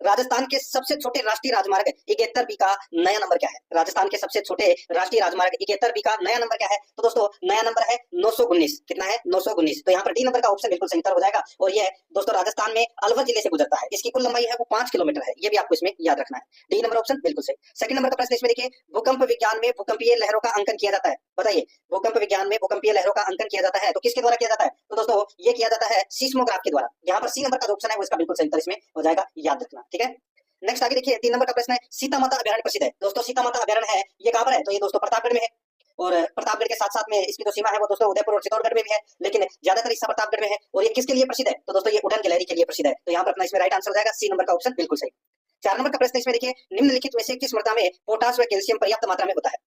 राजस्थान के सबसे छोटे राष्ट्रीय राजमार्ग 71B का नया नंबर क्या है? राजस्थान के सबसे छोटे राष्ट्रीय राजमार्ग 71B का नया नंबर क्या है? तो दोस्तों नया नंबर है 919। कितना है? 919। तो यहाँ पर डी नंबर का ऑप्शन बिल्कुल सही उत्तर हो जाएगा। और ये दोस्तों राजस्थान में अलवर जिले से गुजरता है। इसकी कुल लंबाई है वो 5 किलोमीटर है। ये भी आपको इसमें याद रखना है। डी नंबर ऑप्शन बिल्कुल सही। सेकंड नंबर का प्रश्न इसमें देखिए, भूकंप विज्ञान में भूकंपीय लहरों का अंकन किया जाता है। बताइए, भूकंप विज्ञान में भूकंपीय लहरों का अंकन किया जाता है तो किसके द्वारा किया जाता है? तो दोस्तों ये किया जाता है सीस्मोग्राफ के द्वारा। यहाँ पर सी नंबर का ऑप्शन है वो इसका बिल्कुल सही उत्तर इसमें हो जाएगा, याद रखना। ठीक है, नेक्स्ट आगे देखिए, 3 नंबर का प्रश्न है, सीता माता अभयारण्य प्रसिद्ध है। दोस्तों सीता माता अभयारण्य है ये कहां पर है? तो ये दोस्तों प्रतापगढ़ में है। और प्रतापगढ़ के साथ साथ में इसकी जो सीमा है वो दोस्तों उदयपुर और चित्तौड़गढ़ में भी है, लेकिन ज्यादातर हिस्सा प्रतापगढ़ में है। और ये किसके लिए प्रसिद्ध है? तो दोस्तों ये उड़न गिलहरी के लिए प्रसिद्ध है। तो यहाँ पर अपना इसमें राइट आंसर हो जाएगा सी नंबर का ऑप्शन बिल्कुल सही। 4 नंबर का प्रश्न इसमें देखिए, निम्नलिखित में से किस मृदा में पोटास व कैल्शियम पर्याप्त मात्रा में होता है?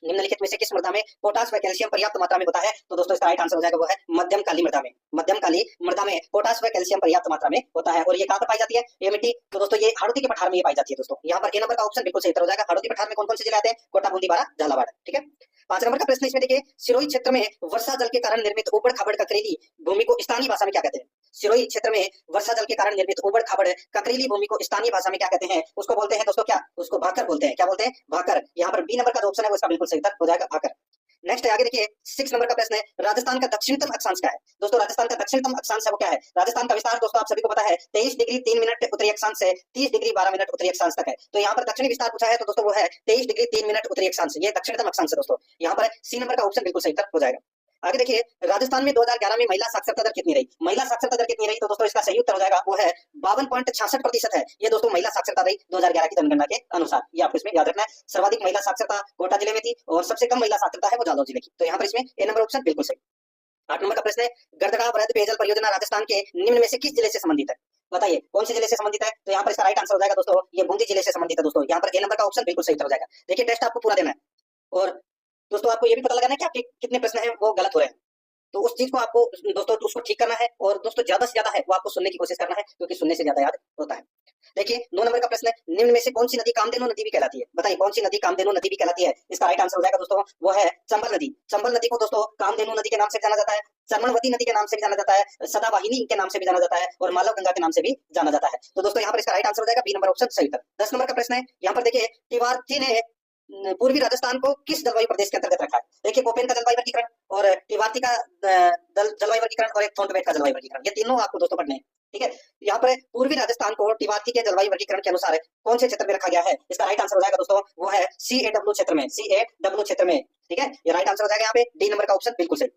निम्नलिखित में से किस मृदा में पोटास व कैल्शियम पर्याप्त मात्रा में होता है? तो दोस्तों इसका राइट आंसर हो जाएगा वो है मध्यम काली मृदा में। मध्यम काली मृदा में पोटास व कैल्शियम पर्याप्त मात्रा में होता है। और ये कहां पर पाई जाती है ये मिट्टी? तो दोस्तों ये हाड़ौती के पठार में ये पाई जाती है। दोस्तों यहाँ पर ए नंबर का ऑप्शन बिल्कुल सही उत्तर हो जाएगा। हाड़ौती पठार में कौन कौन से जिले आते हैं? कोटा, बूंदी, बारा, झालावाड़। ठीक है, 5 नंबर का प्रश्न इसमें देखिए, सिरोही क्षेत्र में वर्षा जल के कारण निर्मित उबड़ खाबड़ ककरीली भूमि को स्थानीय भाषा में क्या कहते हैं? सिरोही क्षेत्र में वर्षा जल के कारण निर्मित उबड़ खाबड़ ककरीली भूमि को स्थानीय भाषा में क्या कहते हैं? उसको बोलते हैं दोस्तों क्या? उसको भाकर बोलते हैं। क्या बोलते हैं? भाकर। यहाँ पर बी नंबर का जो ऑप्शन है वो इसका बिल्कुल सही उत्तर हो जाएगा, भाकर। नेक्स्ट आगे देखिए, 6 नंबर का प्रश्न है, राजस्थान का दक्षिणतम अक्षांश क्या है? दोस्तों राजस्थान का दक्षिणतम अक्षांश है वो क्या है? राजस्थान का विस्तार दोस्तों आप सभी को पता है 23 डिग्री 3 मिनट उत्तरी अक्षांश से 30 डिग्री 12 मिनट उत्तरी अक्षांश तक है। तो यहाँ पर दक्षिणी विस्तार पूछा है तो दोस्तों वो है 23 डिग्री 3 मिनट उत्तरी अक्षांश। ये दक्षिणतम अक्षांश है दोस्तों। यहाँ पर सी नंबर का ऑप्शन बिल्कुल सही उत्तर हो जाएगा। आगे देखिए, राजस्थान में 2011 में महिला साक्षरता दर कितनी रही? महिला साक्षरता दर कितनी रही? तो दोस्तों इसका सही उत्तर हो जाएगा वो है 52.66% है। ये दोस्तों महिला साक्षरता रही 2011 की जनगणना के अनुसार। ये आपको इसमें याद रखना है। सर्वाधिक महिला साक्षरता कोटा जिले में थी और सबसे कम महिला साक्षरता है वो जालौर जिले की। तो यहाँ पर इसमें ए नंबर ऑप्शन बिल्कुल सही। 8 नंबर का प्रश्न है, गढ़तड़ा वृहद पेयजल परियोजना राजस्थान के निम्न में से किस जिले से संबंधित है? बताइए कौन से जिले से संबंधित है? तो यहाँ पर इसका राइट आंसर हो जाएगा दोस्तों ये बूंदी जिले से संबंधित है। दोस्तों यहाँ पर ए नंबर का ऑप्शन बिल्कुल सही उत्तर हो जाएगा। देखिए टेस्ट आपको पूरा देना है और दोस्तों आपको ये भी पता लगाना है कि आपके कितने प्रश्न हैं वो गलत हो रहे हैं। तो उस चीज को आपको दोस्तों उसको ठीक करना है और दोस्तों ज्यादा से ज्यादा है वो आपको सुनने की कोशिश करना है, क्योंकि सुनने से ज्यादा याद होता है। देखिए 9 नंबर का प्रश्न है, निम्न में से कौन सी नदी कामधेनु नदी भी कहलाती है? बताइए कौन सी नदी कामधेनु नदी भी कहलाती है? इसका राइट आंसर हो जाएगा दोस्तों वो है चंबल नदी। चंबल नदी को दोस्तों कामधेनु नदी के नाम से जाना जाता है, चर्मणवती नदी के नाम से भी जाना जाता है, सदावाहिनी के नाम से भी जाना जाता है और मालव गंगा के नाम से भी जाना जाता है। तो दोस्तों यहाँ पर इसका राइट आंसर हो जाएगा बी नंबर ऑप्शन सही उत्तर। 10 नंबर का प्रश्न है, यहाँ पर देखिए, तिवारी ने पूर्वी राजस्थान को किस जलवायु प्रदेश के अंतर्गत रखा है? देखिए कोपेन का जलवायु वर्गीकरण और तिवारी का जलवायु वर्गीकरण और एक थोंटबेट का जलवायु वर्गीकरण, ये तीनों आपको दोस्तों पढ़ने हैं। ठीक है, यहाँ पर पूर्वी राजस्थान को तिवारी के जलवायु वर्गीकरण के अनुसार कौन से क्षेत्र में रखा गया है? इसका राइट आंसर हो जाएगा दोस्तों वो है CAW क्षेत्र में। CAW क्षेत्र में। ठीक है, ये राइट आंसर हो जाएगा यहाँ पे डी नंबर का ऑप्शन बिल्कुल सही।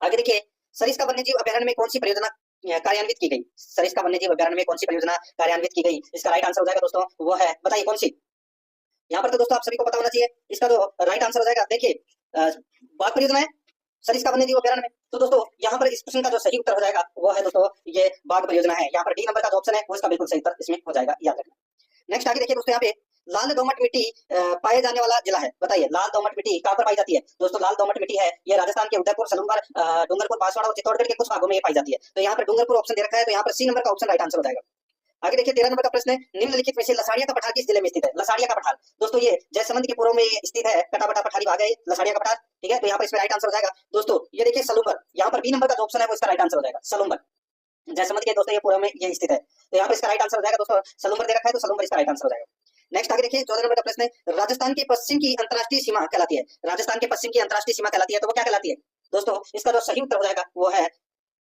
आगे देखिए, सरिस्का वन्यजीव अभयारण्य में कौन सी परियोजना कार्यान्वित की गई? सरिस्का वन्यजीव अभयारण्य में कौन सी परियोजना कार्यान्वित की गई? इसका राइट आंसर हो जाएगा दोस्तों वो है, बताइए कौन सी? यहाँ पर तो दोस्तों आप सभी को पता होना चाहिए। इसका जो राइट आंसर हो जाएगा देखिए बाघ परियोजना है सरिस्का वन्यजीव अभयारण्य में। तो दोस्तों यहाँ पर इस प्रश्न का जो सही उत्तर हो जाएगा वो है दोस्तों ये बाघ परियोजना है। यहाँ पर डी नंबर का जो ऑप्शन है वो इसका बिल्कुल सही उत्तर इसमें हो जाएगा, याद रखना। नेक्स्ट आगे देखिए दोस्तों, यहाँ पे लाल दोमट मिट्टी पाए जाने वाला जिला है। बताइए लाल दोमट मिट्टी कहाँ पर पाई जाती है? दोस्तों लाल दोमट मिट्टी है ये राजस्थान के उदयपुर, सलूंबर, डूंगरपुर, बांसवाड़ा और चित्तौड़गढ़ के कुछ भागों में पाई जाती है। तो यहाँ पर डूंगरपुर ऑप्शन दे रखा है, तो यहाँ पर सी नंबर का ऑप्शन राइट आंसर हो जाएगा। आगे देखिए 13 नंबर का प्रश्न है, निम्नलिखित में से लसाड़िया का पठार किस जिले में स्थित है? लसाड़िया का पठार दोस्तों ये जयसमंद के पूर्व में स्थित है, कटाबटा पठारी भाग है लसाड़िया का पठार। ठीक है, तो यहाँ पर इसमें राइट आंसर हो जाएगा दोस्तों ये देखिए सलूंबर। यहाँ पर बी नंबर का जो ऑप्शन है वो इसका राइट आंसर हो जाएगा, सलूंबर। जयसमंद के दोस्तों ये पूर्व में ये स्थित है, तो यहाँ पर इसका राइट आंसर हो जाएगा दोस्तों सलूंबर दे रखा है, तो सलूंबर इसका राइट आंसर हो जाएगा। नेक्स्ट आगे देखिए 14 नंबर का प्रश्न है, राजस्थान के पश्चिम की अंतरराष्ट्रीय सीमा कहलाती है। राजस्थान के पश्चिम की अंतरराष्ट्रीय सीमा कहलाती है, तो वो क्या कहलाती है? दोस्तों इसका जो सही उत्तर हो जाएगा वो है,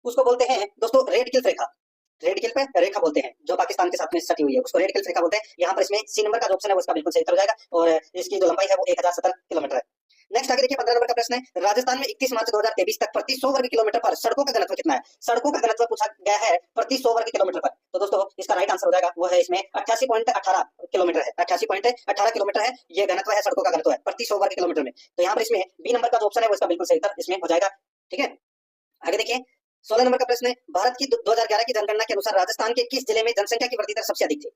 उसको बोलते हैं दोस्तों रेड क्लिफ रेखा। रेड क्लिफ रेखा बोलते हैं, जो पाकिस्तान के साथ में सटी हुई है उसको रेड क्लिफ रेखा बोलते हैं। यहाँ पर इसमें सी नंबर का जो ऑप्शन है वो इसका बिल्कुल सही उत्तर हो जाएगा और इसकी जो लंबाई है वो 1070 किलोमीटर है। नेक्स्ट आगे देखिए 15 नंबर का प्रश्न है, राजस्थान में 31 मार्च 2023 तक प्रति 100 वर्ग किलोमीटर पर सड़कों का घनत्व कितना है? सड़कों का घनत्व पूछा गया है प्रति 100 वर्ग किलोमीटर पर। तो दोस्तों इसका राइट आंसर हो जाएगा वो है इसमें 88.18 किलोमीटर है। 88.18 किलोमीटर है ये घनत्व है, सड़कों का घनत्व है प्रति 100 वर्ग किलोमीटर में। तो यहाँ पर इसमें बी नंबर का जो ऑप्शन है वो इसका बिल्कुल सही उत्तर इसमें हो जाएगा। ठीक है, आगे देखिए 16 नंबर का प्रश्न है, भारत की 2011 की जनगणना के अनुसार राजस्थान के किस जिले में जनसंख्या की वृद्धि दर सबसे अधिक थी?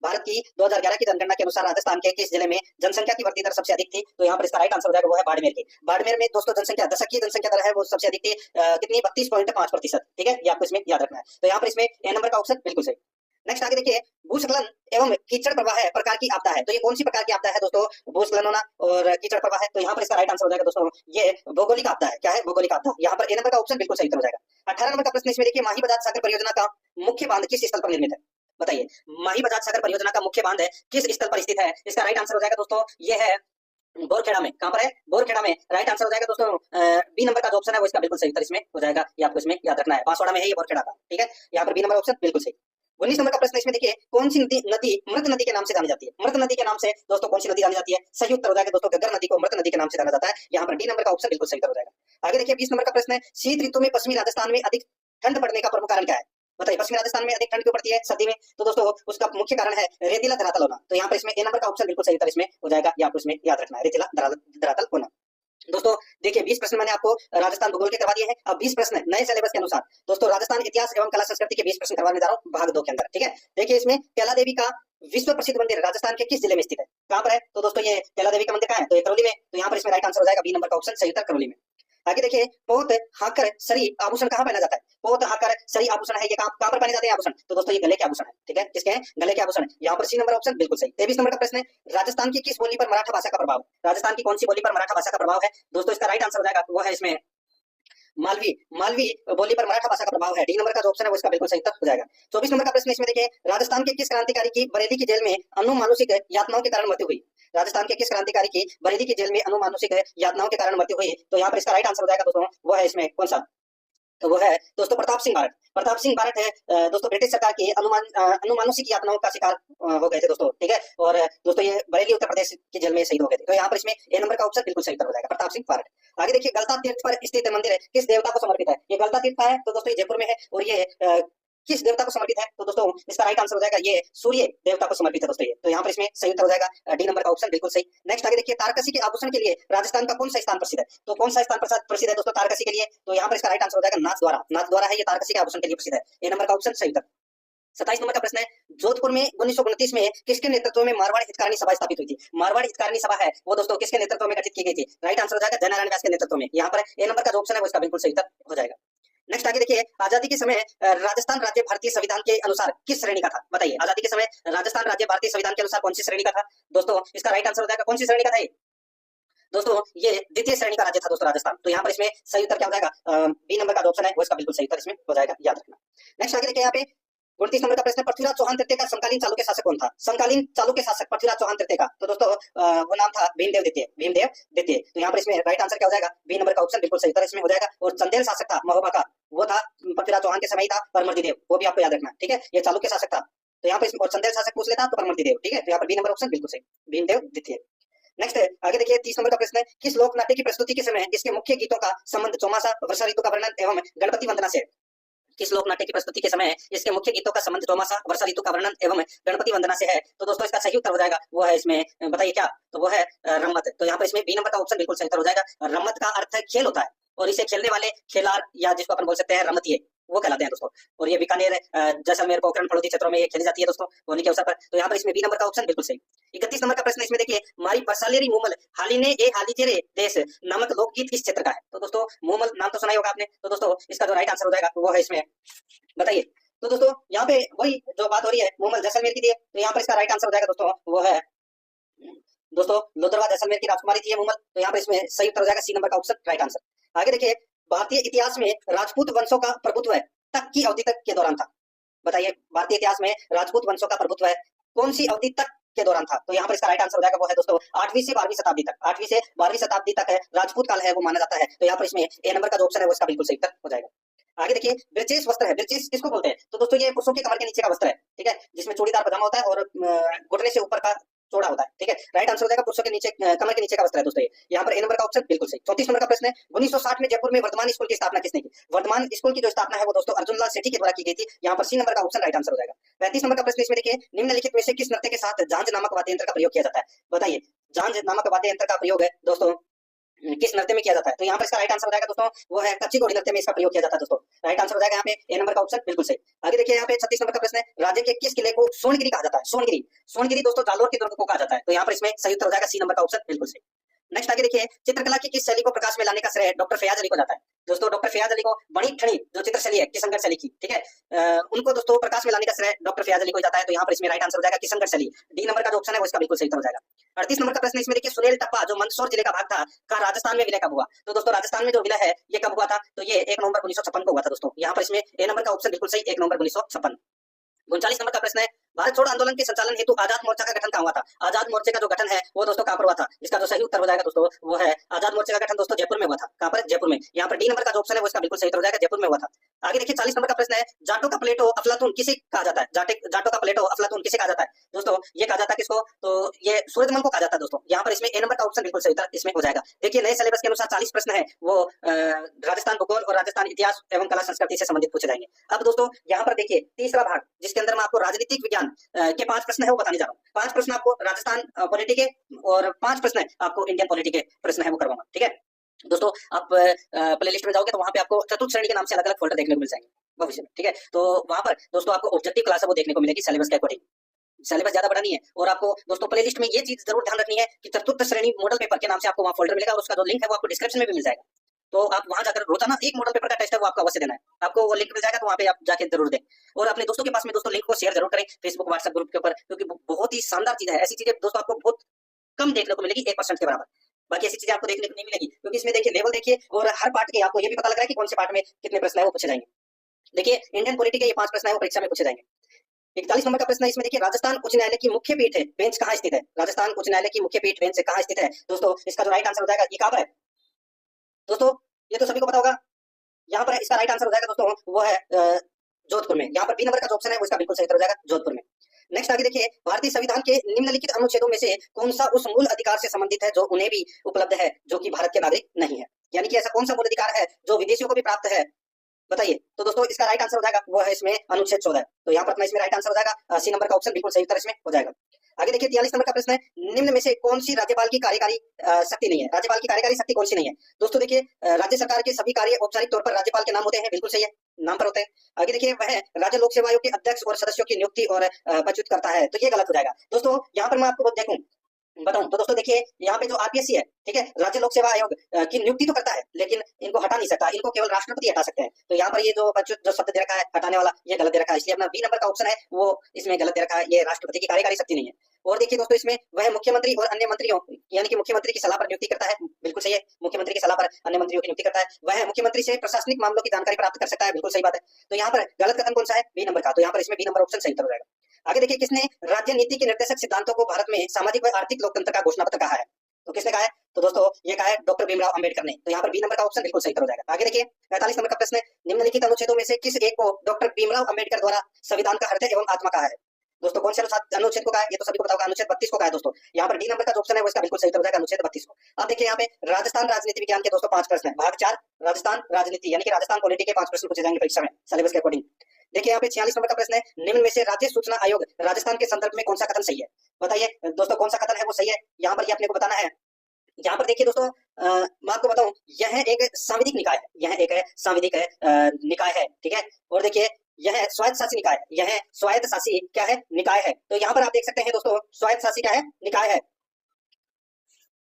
भारत की 2011 की जनगणना के अनुसार राजस्थान के किस जिले में जनसंख्या की वृद्धि दर सबसे अधिक थी? तो यहाँ पर इसका राइट आंसर हो जाएगा वो है बाड़मेर की। बाड़मेर में दोस्तों जनसंख्या दशकीय जनसंख्या दर है वो सबसे अधिक थी, कितनी 32.5%। ठीक है, ये आपको इसमें याद रखना है। तो यहाँ पर इसमें ए नंबर का ऑप्शन बिल्कुल सही। नेक्स्ट आगे देखिए, भूस्खलन एवं कीचड़ प्रवाह प्रकार की आपदा है, तो ये कौन सी प्रकार की आपदा है दोस्तों? भूस्खलन होना और कीचड़ प्रवाह है। तो यहाँ पर इसका राइट आंसर हो जाएगा दोस्तों ये भौगोलिक आपदा है। क्या है? भौगोलिक आपदा। यहाँ पर ए नंबर का ऑप्शन बिल्कुल सही हो जाएगा। 18 नंबर का प्रश्न इसमें देखिए, माही बजाज सागर परियोजना का मुख्य बांध किस स्थल पर निर्मित है? बताइए, माही बजाज सागर परियोजना का मुख्य बांध है किस स्थल पर स्थित है? इसका राइट आंसर हो जाएगा दोस्तों, ये है बोरखेड़ा में। कहां पर है? बोरखेड़ा में। राइट आंसर हो जाएगा दोस्तों बी नंबर का जो ऑप्शन है वो इसका बिल्कुल सही उत्तर इसमें हो जाएगा। ये आपको इसमें याद रखना है, बांसवाड़ा में है ये बोरखेड़ा का, ठीक है। यहाँ पर बी नंबर ऑप्शन बिल्कुल सही। 19 नंबर का प्रश्न इसमें देखिए, कौन सी नदी मृत नदी के नाम से जानी जाती है? मृत नदी के नाम से दोस्तों कौन सी नदी जानी जाती है? सही उत्तर हो जाएगा दोस्तों, घग्गर नदी को मृत नदी के नाम से जाना जाता है। यहाँ पर डी नंबर का ऑप्शन बिल्कुल सही उत्तर हो जाएगा। आगे देखिए 20 नंबर का प्रश्न है, शीत ऋतु में पश्चिमी राजस्थान में अधिक ठंड पड़ने का प्रमुख कारण क्या है? बताइए, पश्चिमी राजस्थान में अधिक ठंड क्यों पड़ती है सर्दी में? तो दोस्तों उसका मुख्य कारण है रेतीला धरातल होना। तो यहाँ पर इसमें ए नंबर का ऑप्शन बिल्कुल सही उत्तर इसमें हो जाएगा, ये आपको इसमें याद रखना है, रेतीला धरातल होना। दोस्तों देखिए 20 प्रश्न मैंने आपको राजस्थान भूगोल के करवा दिए हैं। अब 20 प्रश्न नए सिलेबस के अनुसार दोस्तों राजस्थान इतिहास एवं कला संस्कृति के 20 प्रश्न करवाने जा रहा हूं भाग 2 के अंदर, ठीक है। देखिए इसमें कैला देवी का विश्व प्रसिद्ध मंदिर राजस्थान के किस जिले में स्थित है? कहां पर है? तो दोस्तों ये कैला देवी का मंदिर कहां है? तो ये करौली में। तो यहाँ पर इसमें राइट आंसर हो जाएगा बी नंबर का ऑप्शन सही उत्तर, करौली में। आगे देखिए, पोत हाकर सरी आभूषण कहाँ पहना जाता है? पोत हाकर सरी आभूषण है ये कहां पर पहने जाते हैं आभूषण? तो दोस्तों ये गले के आभूषण है, ठीक है। किसके हैं? गले के आभूषण। यहाँ पर सी नंबर ऑप्शन बिल्कुल सही। 23 नंबर का प्रश्न है, राजस्थान की किस बोली पर मराठा भाषा का प्रभाव? राजस्थान की कौन सी बोली पर मराठा भाषा का प्रभाव है? दोस्तों इसका राइट आंसर हो जाएगा वो है इसमें मालवी। मालवी बोली पर मराठा भाषा का प्रभाव है। डी नंबर का जो ऑप्शन है वो इसका बिल्कुल सही उत्तर हो जाएगा। 24 नंबर का प्रश्न इसमें देखिए, राजस्थान के किस क्रांतिकारी की बरेली की जेल में अनुमानुषिक यातनाओं के कारण मृत्यु हुई? राजस्थान के किस क्रांतिकारी की बरेली की जेल में अनुमानुषिक यातनाओं के कारण मृत्यु हुई? तो यहाँ पर इसका राइट आंसर हो जाएगा दोस्तों, वो है इसमें कौन सा? तो वो है दोस्तों प्रताप सिंह बारट। प्रताप सिंह बारट है दोस्तों ब्रिटिश सरकार की अनुमानुषिक यातनाओं का शिकार हो गए थे दोस्तों, ठीक है। और दोस्तों ये बरेली उत्तर प्रदेश की जेल में शहीद हो गए थे। तो यहाँ पर इसमें ए नंबर का ऑप्शन बिल्कुल सही उत्तर हो जाएगा, प्रताप सिंह बारट। आगे देखिए, गलता तीर्थ पर स्थित मंदिर है किस देवता को समर्पित है? ये गलता तीर्थ है तो दोस्तों ये जयपुर में है, और ये किस देवता को समर्पित है? तो दोस्तों इसका राइट आंसर हो जाएगा ये सूर्य देवता को समर्पित है दोस्तों ये। तो यहाँ पर इसमें सही उत्तर हो जाएगा डी नंबर का ऑप्शन बिल्कुल सही। नेक्स्ट आगे देखिए, तारकसी के आभूषण के लिए राजस्थान का कौन सा स्थान प्रसिद्ध है? तो कौन सा स्थान प्रसिद्ध है दोस्तों तारकसी के लिए? तो यहाँ पर इसका राइट आंसर हो जाएगा नाथद्वारा। नाथद्वारा है ये तारकसी के आभूषण के लिए प्रसिद्ध है, ए नंबर का ऑप्शन सही उत्तर। 27 नंबर का प्रश्न है, जोधपुर में 1929 में किसके नेतृत्व में मारवाड़ हितकारिणी सभा स्थापित हुई थी? मारवाड़ हितकारिणी सभा है वो दोस्तों किसके नेतृत्व में गठित की गई थी? राइट आंसर हो जाएगा जयनारायण व्यास के नेतृत्व में। यहाँ पर ए नंबर का जो ऑप्शन है वो इसका बिल्कुल सही उत्तर हो जाएगा। नेक्स्ट आगे देखिए, आजादी के समय राजस्थान राज्य भारतीय संविधान के अनुसार किस श्रेणी का था? बताइए, आजादी के समय राजस्थान राज्य भारतीय संविधान के अनुसार कौन सी श्रेणी का था? दोस्तों इसका राइट आंसर हो जाएगा कौन सी श्रेणी का था ये? दोस्तों ये द्वितीय श्रेणी का राज्य था दोस्तों राजस्थान। तो यहाँ पर इसमें सही उत्तर क्या हो जाएगा? बी नंबर का जो ऑप्शन है वो इसका बिल्कुल सही उत्तर इसमें हो जाएगा, याद रखना। नेक्स्ट आगे देखिए, यहाँ पे 29 नंबर का प्रश्न, पृथ्वीराज चौहान तृतीय का समकालीन चालुक्य शासक कौन था? समकालीन चालुक्य शासक पृथ्वीराज चौहान तृतीय का तो दोस्तों वो नाम था भीमदेव द्वितीय। भीमदेव द्वितीय। तो यहाँ पर इसमें राइट आंसर क्या हो जाएगा? बी नंबर का ऑप्शन बिल्कुल सही उत्तर इसमें हो जाएगा। और चंदेल शासक था महोबा का, वो था पृथ्वीराज चौहान के समय ही था, परमर्दी देव, वो भी आपको याद रखना, ठीक है। ये चालुक्य शासक था, तो यहाँ पर और चंदेल शासक पूछ लेता तो परमर्दी देव, ठीक है। तो यहाँ पर बी नंबर ऑप्शन बिल्कुल सही, भीमदेव द्वितीय। नेक्स्ट आगे देखिए, 30 नंबर का प्रश्न है, किस लोक नाट्य की प्रस्तुति के समय इसके मुख्य गीतों का संबंध चौमासा, वर्षा ऋतु का वर्णन एवं गणपति वंदना से? किस लोक नाट्य की प्रस्तुति के समय इसके मुख्य गीतों का संबंध चौमासा, वर्षा ऋतु का वर्णन एवं गणपति वंदना से है? तो दोस्तों इसका सही उत्तर हो जाएगा वो है इसमें, बताइए क्या? तो वो है रम्मत। तो यहाँ पर इसमें बी नंबर का ऑप्शन बिल्कुल सही उत्तर हो जाएगा। रम्मत का अर्थ है खेल होता है, और इसे खेलने वाले खेलार या जिसको अपन बोल सकते हैं रमतिये, वो कहलाते हैं दोस्तों। और ये बीकानेर, जैसलमेर, पोखरण, फलोदी क्षेत्रों में ये खेली जाती है दोस्तों होली के अवसर पर। तो यहाँ पर इसमें बी नंबर का ऑप्शन बिल्कुल सही। 31 नंबर का प्रश्न इसमें देखिए, मारी परसालेरी मूमल हालीने ए हालीजेरे देश नामक लोकगीत किस क्षेत्र का है? तो दोस्तों मूमल नाम तो सुना ही होगा आपने। तो दोस्तों इसका जो राइट आंसर हो जाएगा वो है इसमें, बताइए। तो दोस्तों यहाँ पे वही जो बात हो रही है मूमल जैसलमेर की थी, तो यहाँ पर इसका राइट आंसर हो जाएगा दोस्तों वो है दोस्तों लोदरवा जैसलमेर की राजकुमारी थी मूमल। तो यहाँ पर इसमें सही उत्तर हो जाएगा सी नंबर का ऑप्शन राइट आंसर। आगे देखिए, भारतीय इतिहास में राजपूत वंशों का प्रभुत्व तक की अवधि तक के दौरान था। बताइए, भारतीय इतिहास में राजपूत वंशों का प्रभुत्व कौन सी अवधि तक के दौरान था? तो यहाँ पर इसका राइट आंसर हो जाएगा वो है दोस्तों 8वीं से 12वीं शताब्दी तक। 8वीं से 12वीं शताब्दी तक है राजपूत काल है वो माना जाता है। तो यहाँ पर इसमें ए नंबर का जो ऑप्शन है वो इसका बिल्कुल सही उत्तर हो जाएगा। आगे देखिए, ब्रजेश वस्त्र है, ब्रजेश किसको बोलते हैं? तो दोस्तों ये पुरुषों के कमर के नीचे का वस्त्र है, ठीक है, जिसमें चूड़ीदार पजामा होता है और घुटने से ऊपर का चौड़ा होता है, ठीक है। राइट आंसर हो जाएगा पुरुषों के नीचे कमर के नीचे का वस्त्र है दोस्तों ये। यहाँ पर ए नंबर का ऑप्शन बिल्कुल सही। 34 नंबर का प्रश्न है, 1960 में जयपुर में वर्धमान स्कूल की स्थापना किसने की? वर्धमान स्कूल की जो स्थापना है वो दोस्तों अर्जुन लाल सेठी के द्वारा की गई थी। यहाँ पर सी नंबर का ऑप्शन राइट आंसर हो जाएगा। 35 नंबर का प्रश्न इसमें देखिए, निम्नलिखित में से किस नृत्य के साथ झांझ नामक वाद्य यंत्र का प्रयोग किया जाता है? बताइए, झांझ नामक वाद्य यंत्र का प्रयोग है दोस्तों किस नृत्य में किया जाता है? तो यहाँ पर इसका राइट आंसर हो जाएगा दोस्तों वो है कच्ची घोड़ी नृत्य में इसका प्रयोग किया जाता है दोस्तों। राइट आंसर हो जाएगा यहाँ पे ए नंबर का ऑप्शन बिल्कुल सही। आगे देखिए, यहाँ पे 36 नंबर का प्रश्न है, राज्य के किस किले को सोनगिरी कहा जाता है? सोनगिरी, सोनगिरी दोस्तों जालोर के दुर्ग को कहा जाता है। तो यहाँ पर इसमें सही उत्तर हो जाएगा सी नंबर का ऑप्शन बिल्कुल सही। नेक्स्ट आगे देखिए, चित्रकला की किस शैली को प्रकाश में लाने का श्रेय डॉक्टर फैयाज अली को जाता है? दोस्तों डॉक्टर फैयाज अली को बड़ी ठणी जो चित्र शैली है किशनगढ़ शैली की, ठीक है, उनको दोस्तों प्रकाश में लाने का श्रेय डॉक्टर फैयाज अली को जाता है। तो यहाँ पर इसमें राइट आंसर हो जाएगा किशनगढ़ शैली। डी नंबर का जो ऑप्शन है वो इसका बिल्कुल सही उत्तर हो जाएगा। 38 नंबर का प्रश्न इसमें देखिए, सुनील टप्पा जो मंदसौर जिले का भाग था का राजस्थान में विलय कब हुआ? तो दोस्तों राजस्थान में जो विलय है ये कब हुआ था? तो ये 1 नवंबर 1956 को हुआ था दोस्तों। यहाँ पर इसमें ए नंबर का ऑप्शन बिल्कुल सही, 1 नवंबर 1956। 39 नंबर का प्रश्न है, भारत छोड़ो आंदोलन के संचालन हेतु आजाद मोर्चा का गठन कहाँ हुआ था? आजाद मोर्चे का जो गठन है वो दोस्तों कहाँ पर हुआ था? इसका जो सही उत्तर हो जाएगा दोस्तों वो है आजाद मोर्चे का गठन दोस्तों जयपुर में हुआ था। कहाँ पर? जयपुर में। यहाँ पर डी नंबर का जो ऑप्शन है वो इसका बिल्कुल सही उत्तर हो जाएगा, जयपुर में हुआ था। आगे देखिए 40 नंबर का प्रश्न है, जाटो का प्लेटो अफलातून किसे कहा जाता है? जाटो का प्लेटो अफलातून किसे कहा जाता है? दोस्तों ये कहा जाता है किसको? तो ये सूर्यमल को कहा जाता है दोस्तों। यहाँ पर इसमें ए नंबर का ऑप्शन बिल्कुल सही उत्तर इसमें हो जाएगा। देखिए नए सिलेबस के अनुसार 40 प्रश्न है वो राजस्थान भूगोल और राजस्थान इतिहास एवं कला संस्कृति से संबंधित पूछे जाएंगे। अब दोस्तों यहाँ पर देखिए तीसरा भाग जिसके अंदर मैं आपको राजनीतिक विज्ञान के 5 प्रश्न है वो बताने जा रहा हूँ। 5 प्रश्न आपको राजस्थान पॉलिटी के और 5 प्रश्न आपको इंडियन पॉलिटी के प्रश्न है वो करवाऊंगा। ठीक है दोस्तों, आप प्लेलिस्ट में जाओगे तो वहां पे आपको चतुर्थ श्रेणी के नाम से अलग अलग फोल्डर देखने को मिल जाएंगे भविष्य में। ठीक है, तो वहां पर दोस्तों आपको ऑब्जेक्टिव क्लास है वो देखने को मिलेगी सिलेबस के अकॉर्डिंग। सिलेबस ज्यादा बड़ा नहीं है और आपको दोस्तों प्लेलिस्ट में ये चीज जरूर ध्यान रखनी है कि चतुर्थ श्रेणी मॉडल पेपर के नाम से आपको वहां फोल्डर मिलेगा और उसका जो लिंक है वो आपको डिस्क्रिप्शन में भी मिल जाएगा। तो आप वहां जाकर रोजाना एक मॉडल पेपर का टेस्ट है वो आपको अवश्य देना है, आपको वो लिंक मिल जाएगा तो वहां पे आप जाके जरूर दें। और अपने दोस्तों के पास में दोस्तों लिंक को शेयर जरूर करें फेसबुक व्हाट्सएप ग्रुप के ऊपर, क्योंकि बहुत ही शानदार चीज है। ऐसी चीजें दोस्तों आपको बहुत कम देखने को मिलेगी, 1% के बराबर। बाकी ऐसी चीजें आपको देखने को नहीं मिलेगी, क्योंकि इसमें देखिए लेवल देखिए और हर पार्ट के आपको ये भी पता लग रहा है कि कौन से पार्ट में कितने प्रश्न है वो पूछे जाएंगे। देखिए इंडियन पॉलिटी के ये 5 प्रश्न है वो परीक्षा में पूछे जाएंगे। 41 नंबर का प्रश्न है, इसमें देखिए राजस्थान उच्च न्यायालय की मुख्य पीठ है बेंच कहाँ स्थित है? राजस्थान उच्च न्यायालय की मुख्य पीठ बेंच कहाँ स्थित है? दोस्तों इसका जो राइट आंसर हो जाएगा ये कहाँ पर है? दोस्तों ये तो सभी को पता होगा, यहाँ पर इसका राइट आंसर हो जाएगा दोस्तों वो है जोधपुर में। यहाँ पर बी नंबर का जो ऑप्शन है वो इसका बिल्कुल सही उत्तर हो जाएगा, जोधपुर में। नेक्स्ट आगे देखिए, भारतीय संविधान के निम्नलिखित अनुच्छेदों में से कौन सा उस मूल अधिकार से संबंधित है जो उन्हें भी उपलब्ध है जो कि भारत के नागरिक नहीं है? यानी कि ऐसा कौन सा मूल अधिकार है जो विदेशियों को भी प्राप्त है, बताइए। तो दोस्तों इसका राइट आंसर हो जाएगा वो है इसमें अनुच्छेद 14। तो यहाँ पर अपना इसमें राइट आंसर हो जाएगा सी नंबर का ऑप्शन बिल्कुल सही उत्तर इसमें हो जाएगा। आगे देखिए 43 नंबर का प्रश्न है, निम्न में से कौन सी राज्यपाल की कार्यकारी शक्ति नहीं है? राज्यपाल की कार्यकारी शक्ति कौन सी नहीं है? दोस्तों देखिए राज्य सरकार के सभी कार्य औपचारिक तौर पर राज्यपाल के नाम होते हैं, बिल्कुल सही है, नाम पर होते हैं। आगे देखिए वह राज्य लोक सेवा आयोग के अध्यक्ष और सदस्यों की नियुक्ति और प्रस्तुत करता है, तो ये गलत हो जाएगा। दोस्तों यहाँ पर मैं आपको देखूं बताऊं तो दोस्तों देखिए यहाँ पे जो आरपीएससी है, ठीक है, राज्य लोक सेवा आयोग की नियुक्ति तो करता है लेकिन इनको हटा नहीं सकता, इनको केवल राष्ट्रपति हटा सकते हैं। तो यहाँ पर ये जो शब्द दे रखा है हटाने वाला ये गलत दे रखा है, इसलिए अपना बी नंबर का ऑप्शन है वो इसमें गलत दे रखा है, ये राष्ट्रपति की कार्यकारी शक्ति नहीं है। और देखिए दोस्तों इसमें वह मुख्यमंत्री और अन्य मंत्रियों यानी कि मुख्यमंत्री की सलाह पर नियुक्ति करता है, बिल्कुल सही है, मुख्यमंत्री की सलाह पर अन्य मंत्रियों की नियुक्ति करता है। वह मुख्यमंत्री से प्रशासनिक मामलों की जानकारी प्राप्त कर सकता है, बिल्कुल सही बात है। तो यहाँ पर गलत कथन कौन सा है? बी नंबर का। तो यहाँ पर इसमें बी नंबर ऑप्शन सही उत्तर हो जाएगा। आगे देखिए किसने राज्य नीति के निर्देशक सिद्धांतों को भारत में सामाजिक व आर्थिक लोकतंत्र का घोषणा पत्र कहा है? तो किसने कहा है? तो दोस्तों ये कहा है डॉक्टर भीमराव अंबेडकर ने। तो यहाँ पर बी नंबर का ऑप्शन बिल्कुल सही उत्तर हो जाएगा। आगे देखिए 45 नंबर का प्रश्न है, निम्नलिखित अनुच्छेदों में से किस एक को डॉक्टर भीमराव अंबेडकर द्वारा संविधान का हृदय एवं आत्मा कहा है? दोस्तों कौन से अनुच्छेद को कहा है? ये तो सभी को पता होगा, अनुच्छेद 32 को कहा है दोस्तों। यहाँ पर डी नंबर का जो ऑप्शन है वो इसका बिल्कुल सही उत्तर हो जाएगा, अनुच्छेद 32 को। अब देखिए यहाँ पे राजस्थान राजनीति विज्ञान के दोस्तों 5 प्रश्न है, भाग 4 राजस्थान राजनीति यानी कि राजस्थान पॉलिटी के 5 प्रश्न पूछे जाएंगे परीक्षा में सिलेबस के अकॉर्डिंग। देखिए यहाँ पे 46 नंबर का प्रश्न है, निम्न में से राज्य सूचना आयोग राजस्थान के संदर्भ में कौन सा कथन सही है? बताइए दोस्तों कौन सा कथन है वो सही है, यहाँ पर ये अपने को बताना है। यहाँ पर देखिए दोस्तों मैं आपको बताऊं यह एक सांविधिक निकाय है, यह एक सांविधिक निकाय है, ठीक है। और देखिए यह स्वायत्त शासी निकाय है, यह स्वायत्त शासी क्या है? निकाय है। तो यहाँ पर आप देख सकते हैं दोस्तों स्वायत्त शासी क्या है? निकाय है।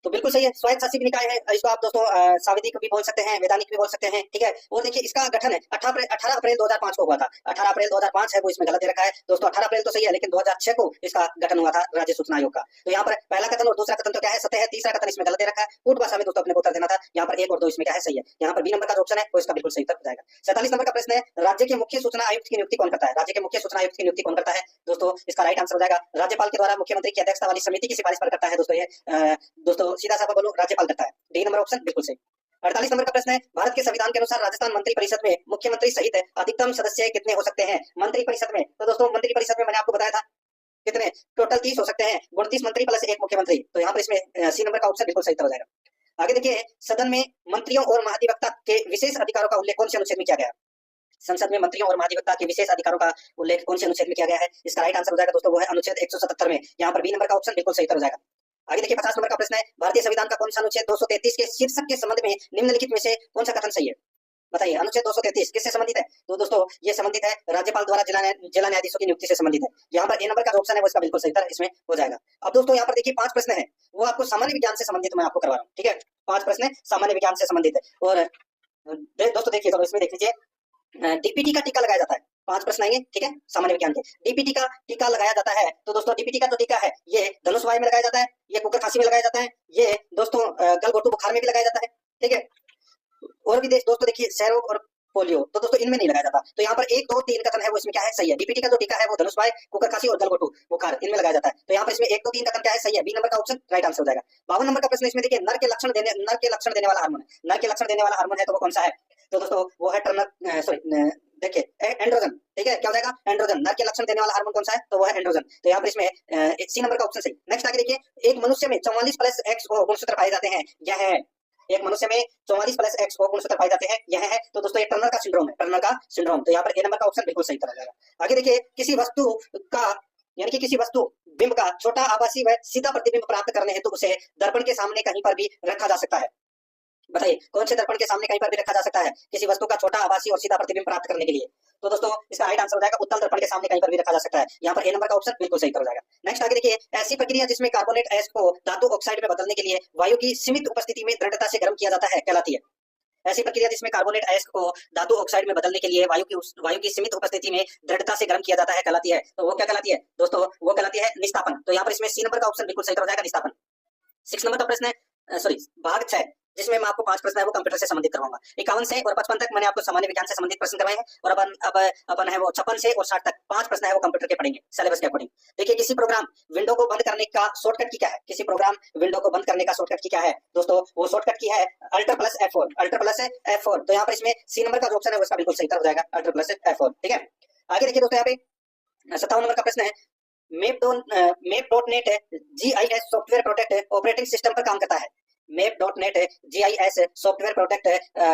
तो बिल्कुल सही है, स्वायत्त शासी निकाय है। इसको आप दोस्तों सांविधिक भी बोल सकते हैं, वैधानिक भी बोल सकते हैं, ठीक है। और देखिए इसका गठन 18 अप्रैल 2005 को हुआ था। 18 अप्रैल 2005 है वो इसमें गलत दे रखा है दोस्तों, 18 अप्रैल तो सही है लेकिन 2006 को इसका गठन हुआ था राज्य सूचना आयोग का। तो यहाँ पर पहला कथन और दूसरा कथन तो क्या है? सत्य है, तीसरा कथन इसमें गलत दे रखा है। कूट भाषा में दोस्तों अपने को उत्तर देना था, यहाँ पर 1 और 2 इसमें क्या है? सही है। यहाँ पर बी नंबर का जो ऑप्शन है वो इसका बिल्कुल सही उत्तर हो जाएगा। 47 नंबर का प्रश्न है, राज्य के मुख्य सूचना आयुक्त की नियुक्ति कौन करता है? राज्य के मुख्य सूचना आयुक्त की नियुक्ति कौन करता है? दोस्तों इसका राइट आंसर हो जाएगा राज्यपाल के द्वारा मुख्यमंत्री की अध्यक्षता वाली समिति की सिफारिश पर करता है दोस्तों ये दोस्तों सीधा सा बोलो राज्यपाल करता है। डी नंबर ऑप्शन बिल्कुल सही। 48 नंबर का प्रश्न है, भारत के संविधान के अनुसार राजस्थान मंत्री परिषद में मुख्यमंत्री सहित अधिकतम सदस्य कितने हो सकते हैं मंत्री परिषद में? तो दोस्तों मंत्री परिषद में मैंने आपको बताया था कितने, टोटल 30 हो सकते हैं, 29 मंत्री प्लस 1 मुख्यमंत्री। तो यहाँ पर इसमें सी नंबर का ऑप्शन बिल्कुल सही हो जाएगा। आगे देखिए सदन में मंत्रियों और महाधिवक्ता के विशेष अधिकारों का उल्लेख कौन से अनुच्छेद में किया गया? संसद में मंत्रियों और महाधिवक्ता के विशेष अधिकारों का उल्लेख कौन से अनुच्छेद में किया गया है? इसका राइट आंसर हो जाएगा दोस्तों वो है अनुच्छेद 177 में। यहाँ पर बी नंबर का ऑप्शन बिल्कुल सही हो जाएगा। आगे देखिए 50 नंबर का प्रश्न है, भारतीय संविधान का कौन सा अनुच्छेद 233 के शीर्षक के संबंध में निम्नलिखित में से कौन सा कथन सही है? बताइए अनुच्छेद 233 किससे संबंधित है? तो दोस्तों ये संबंधित है राज्यपाल द्वारा जिला न्यायाधीशों की नियुक्ति से संबंधित है। यहाँ पर ए नंबर का ऑप्शन है वो इसका बिल्कुल सही इसमें हो जाएगा। अब दोस्तों यहाँ पर देखिए 5 प्रश्न है वो आपको सामान्य विज्ञान से संबंधित मैं आपको करवा रहा हूँ, ठीक है। 5 प्रश्न सामान्य विज्ञान से संबंधित है। और दोस्तों देखिए तो इसमें देख लीजिए डीपीटी का टीका लगाया जाता है, 5 प्रश्न आएंगे, ठीक है, सामान्य विज्ञान के। डीपीटी का टीका लगाया जाता है, तो दोस्तों डीपीटी का जो टीका है ये धनुष वायु में लगाया जाता है, ये कुकर खांसी में लगाया जाता है, ये दोस्तों गलघोटू बुखार में भी लगाया जाता है, ठीक है। और भी दोस्तों देखिए क्षय रोग और पोलियो, तो दोस्तों इनमें नहीं लगाया जाता। तो यहाँ पर 1 2 3 कथन है वो इसमें क्या है, सही है। डीपीटी का जो टीका है वो धनुष बाय, कुकर खांसी और गलघोटू बुखार इनमें लगाया जाता है। तो यहाँ पर इसमें 1 2 3 कथन क्या है, सही है। बी नंबर का ऑप्शन राइट आंसर हो जाएगा। 52 नंबर का प्रश्न इसमें देखिए, नर के लक्षण देने वाला हार्मोन है। नर के लक्षण देने वाला हार्मोन है तो वो कौन सा है? तो दोस्तों वो है टर्नर, सॉरी देखिए एंड्रोजन। ठीक है, क्या हो जाएगा? एंड्रोजन। नर के लक्षण देने वाला हार्मोन कौन सा है? तो वो है एंड्रोजन। तो यहाँ पर इसमें सी नंबर का ऑप्शन सही। नेक्स्ट आगे देखिए, एक मनुष्य में 44 प्लस एक्स गुणसूत्र पाए जाते हैं, यह है। एक मनुष्य में 44 प्लस एक्स गुणसूत्र पाए जाते हैं, यह है। तो दोस्तों ये टर्नर का सिंड्रोम है, टर्नर का सिंड्रोम। तो यहाँ पर ए नंबर का ऑप्शन बिल्कुल सही तरह जाएगा। आगे देखिए, किसी वस्तु का यानी कि किसी वस्तु बिंब का छोटा आभासी व सीधा प्रतिबिंब प्राप्त करने हेतु उसे दर्पण के सामने कहीं पर भी रखा जा सकता है। बताइए कौन से दर्पण के सामने कहीं पर भी रखा जा सकता है किसी वस्तु का छोटा आभासी और सीधा प्रतिबिंब प्राप्त करने के लिए? तो दोस्तों इसका राइट आंसर हो जाएगा उत्तल दर्पण के सामने कहीं पर भी रखा जा सकता है। यहाँ पर ए नंबर का ऑप्शन बिल्कुल सही हो जाएगा। नेक्स्ट आगे देखिए, ऐसी प्रक्रिया जिसमें कार्बोनेट एस को धातु ऑक्साइड में बदलने के लिए वायु की सीमित उपस्थिति में दृढ़ता से गर्म किया जाता है, कहलाती है। ऐसी प्रक्रिया जिसमें कार्बोनेट एस को धातु ऑक्साइड में बदलने के लिए वायु की सीमित उपस्थिति में दृढ़ता से गर्म किया जाता है, कहलाती है। तो वो क्या कहलाती है दोस्तों? वो कहलाती है निस्तापन। तो यहाँ पर इसमें सी नंबर का ऑप्शन बिल्कुल सही हो जाएगा, निस्तापन। 6 नंबर का प्रश्न है, सॉरी भाग 6, जिसमें मैं आपको 5 प्रश्न है वो कंप्यूटर से संबंधित करवाऊंगा। 51 से और 55 तक मैंने आपको सामान्य विज्ञान से संबंधित प्रश्न करवाए हैं, और अपन है वो 56 से और 60 तक 5 प्रश्न है वो कंप्यूटर के पढ़ेंगे सिलेबस के अकॉर्डिंग। देखिए, किसी प्रोग्राम विंडो को बंद करने का शॉर्टकट की क्या है? किसी प्रोग्राम विंडो को बंद करने का शॉर्टकट की क्या है दोस्तों? वो शॉर्टकट की है alter plus F4, alter plus F4। तो यहाँ पर इसमें सी नंबर का जो ऑप्शन है वो इसका बिल्कुल सही हो जाएगा, अल्टर प्लस F4। ठीक है, आगे देखिए दोस्तों, यहाँ पे 57 नंबर का प्रश्न है, map.net GIS software product operating system पर काम करता है। map.net GIS सॉफ्टवेयर प्रोडक्ट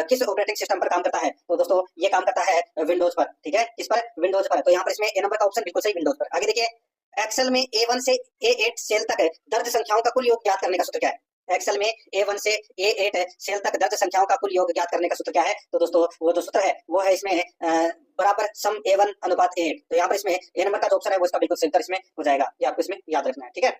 किस ऑपरेटिंग सिस्टम पर काम करता है? तो दोस्तों ये काम करता है विंडोज पर। ठीक है, किस पर? विंडोज पर। तो यहाँ पर इसमें ए नंबर का ऑप्शन बिल्कुल सही, विंडोज पर। आगे देखिए, एक्सेल में A1 से A8 सेल तक दर्ज संख्याओं का कुल योग ज्ञात करने का सूत्र क्या है? एक्सेल में A1 से A8 सेल तक दर्ज संख्याओं का कुल योग ज्ञात करने का सूत्र क्या है? तो दोस्तों वो जो सूत्र है वो है इसमें बराबर सम A1 अनुपात A8। तो यहाँ पर इसमें ए नंबर का जो ऑप्शन है वो इसका बिल्कुल सही उत्तर इसमें हो जाएगा, ये आपको इसमें याद रखना है। ठीक है,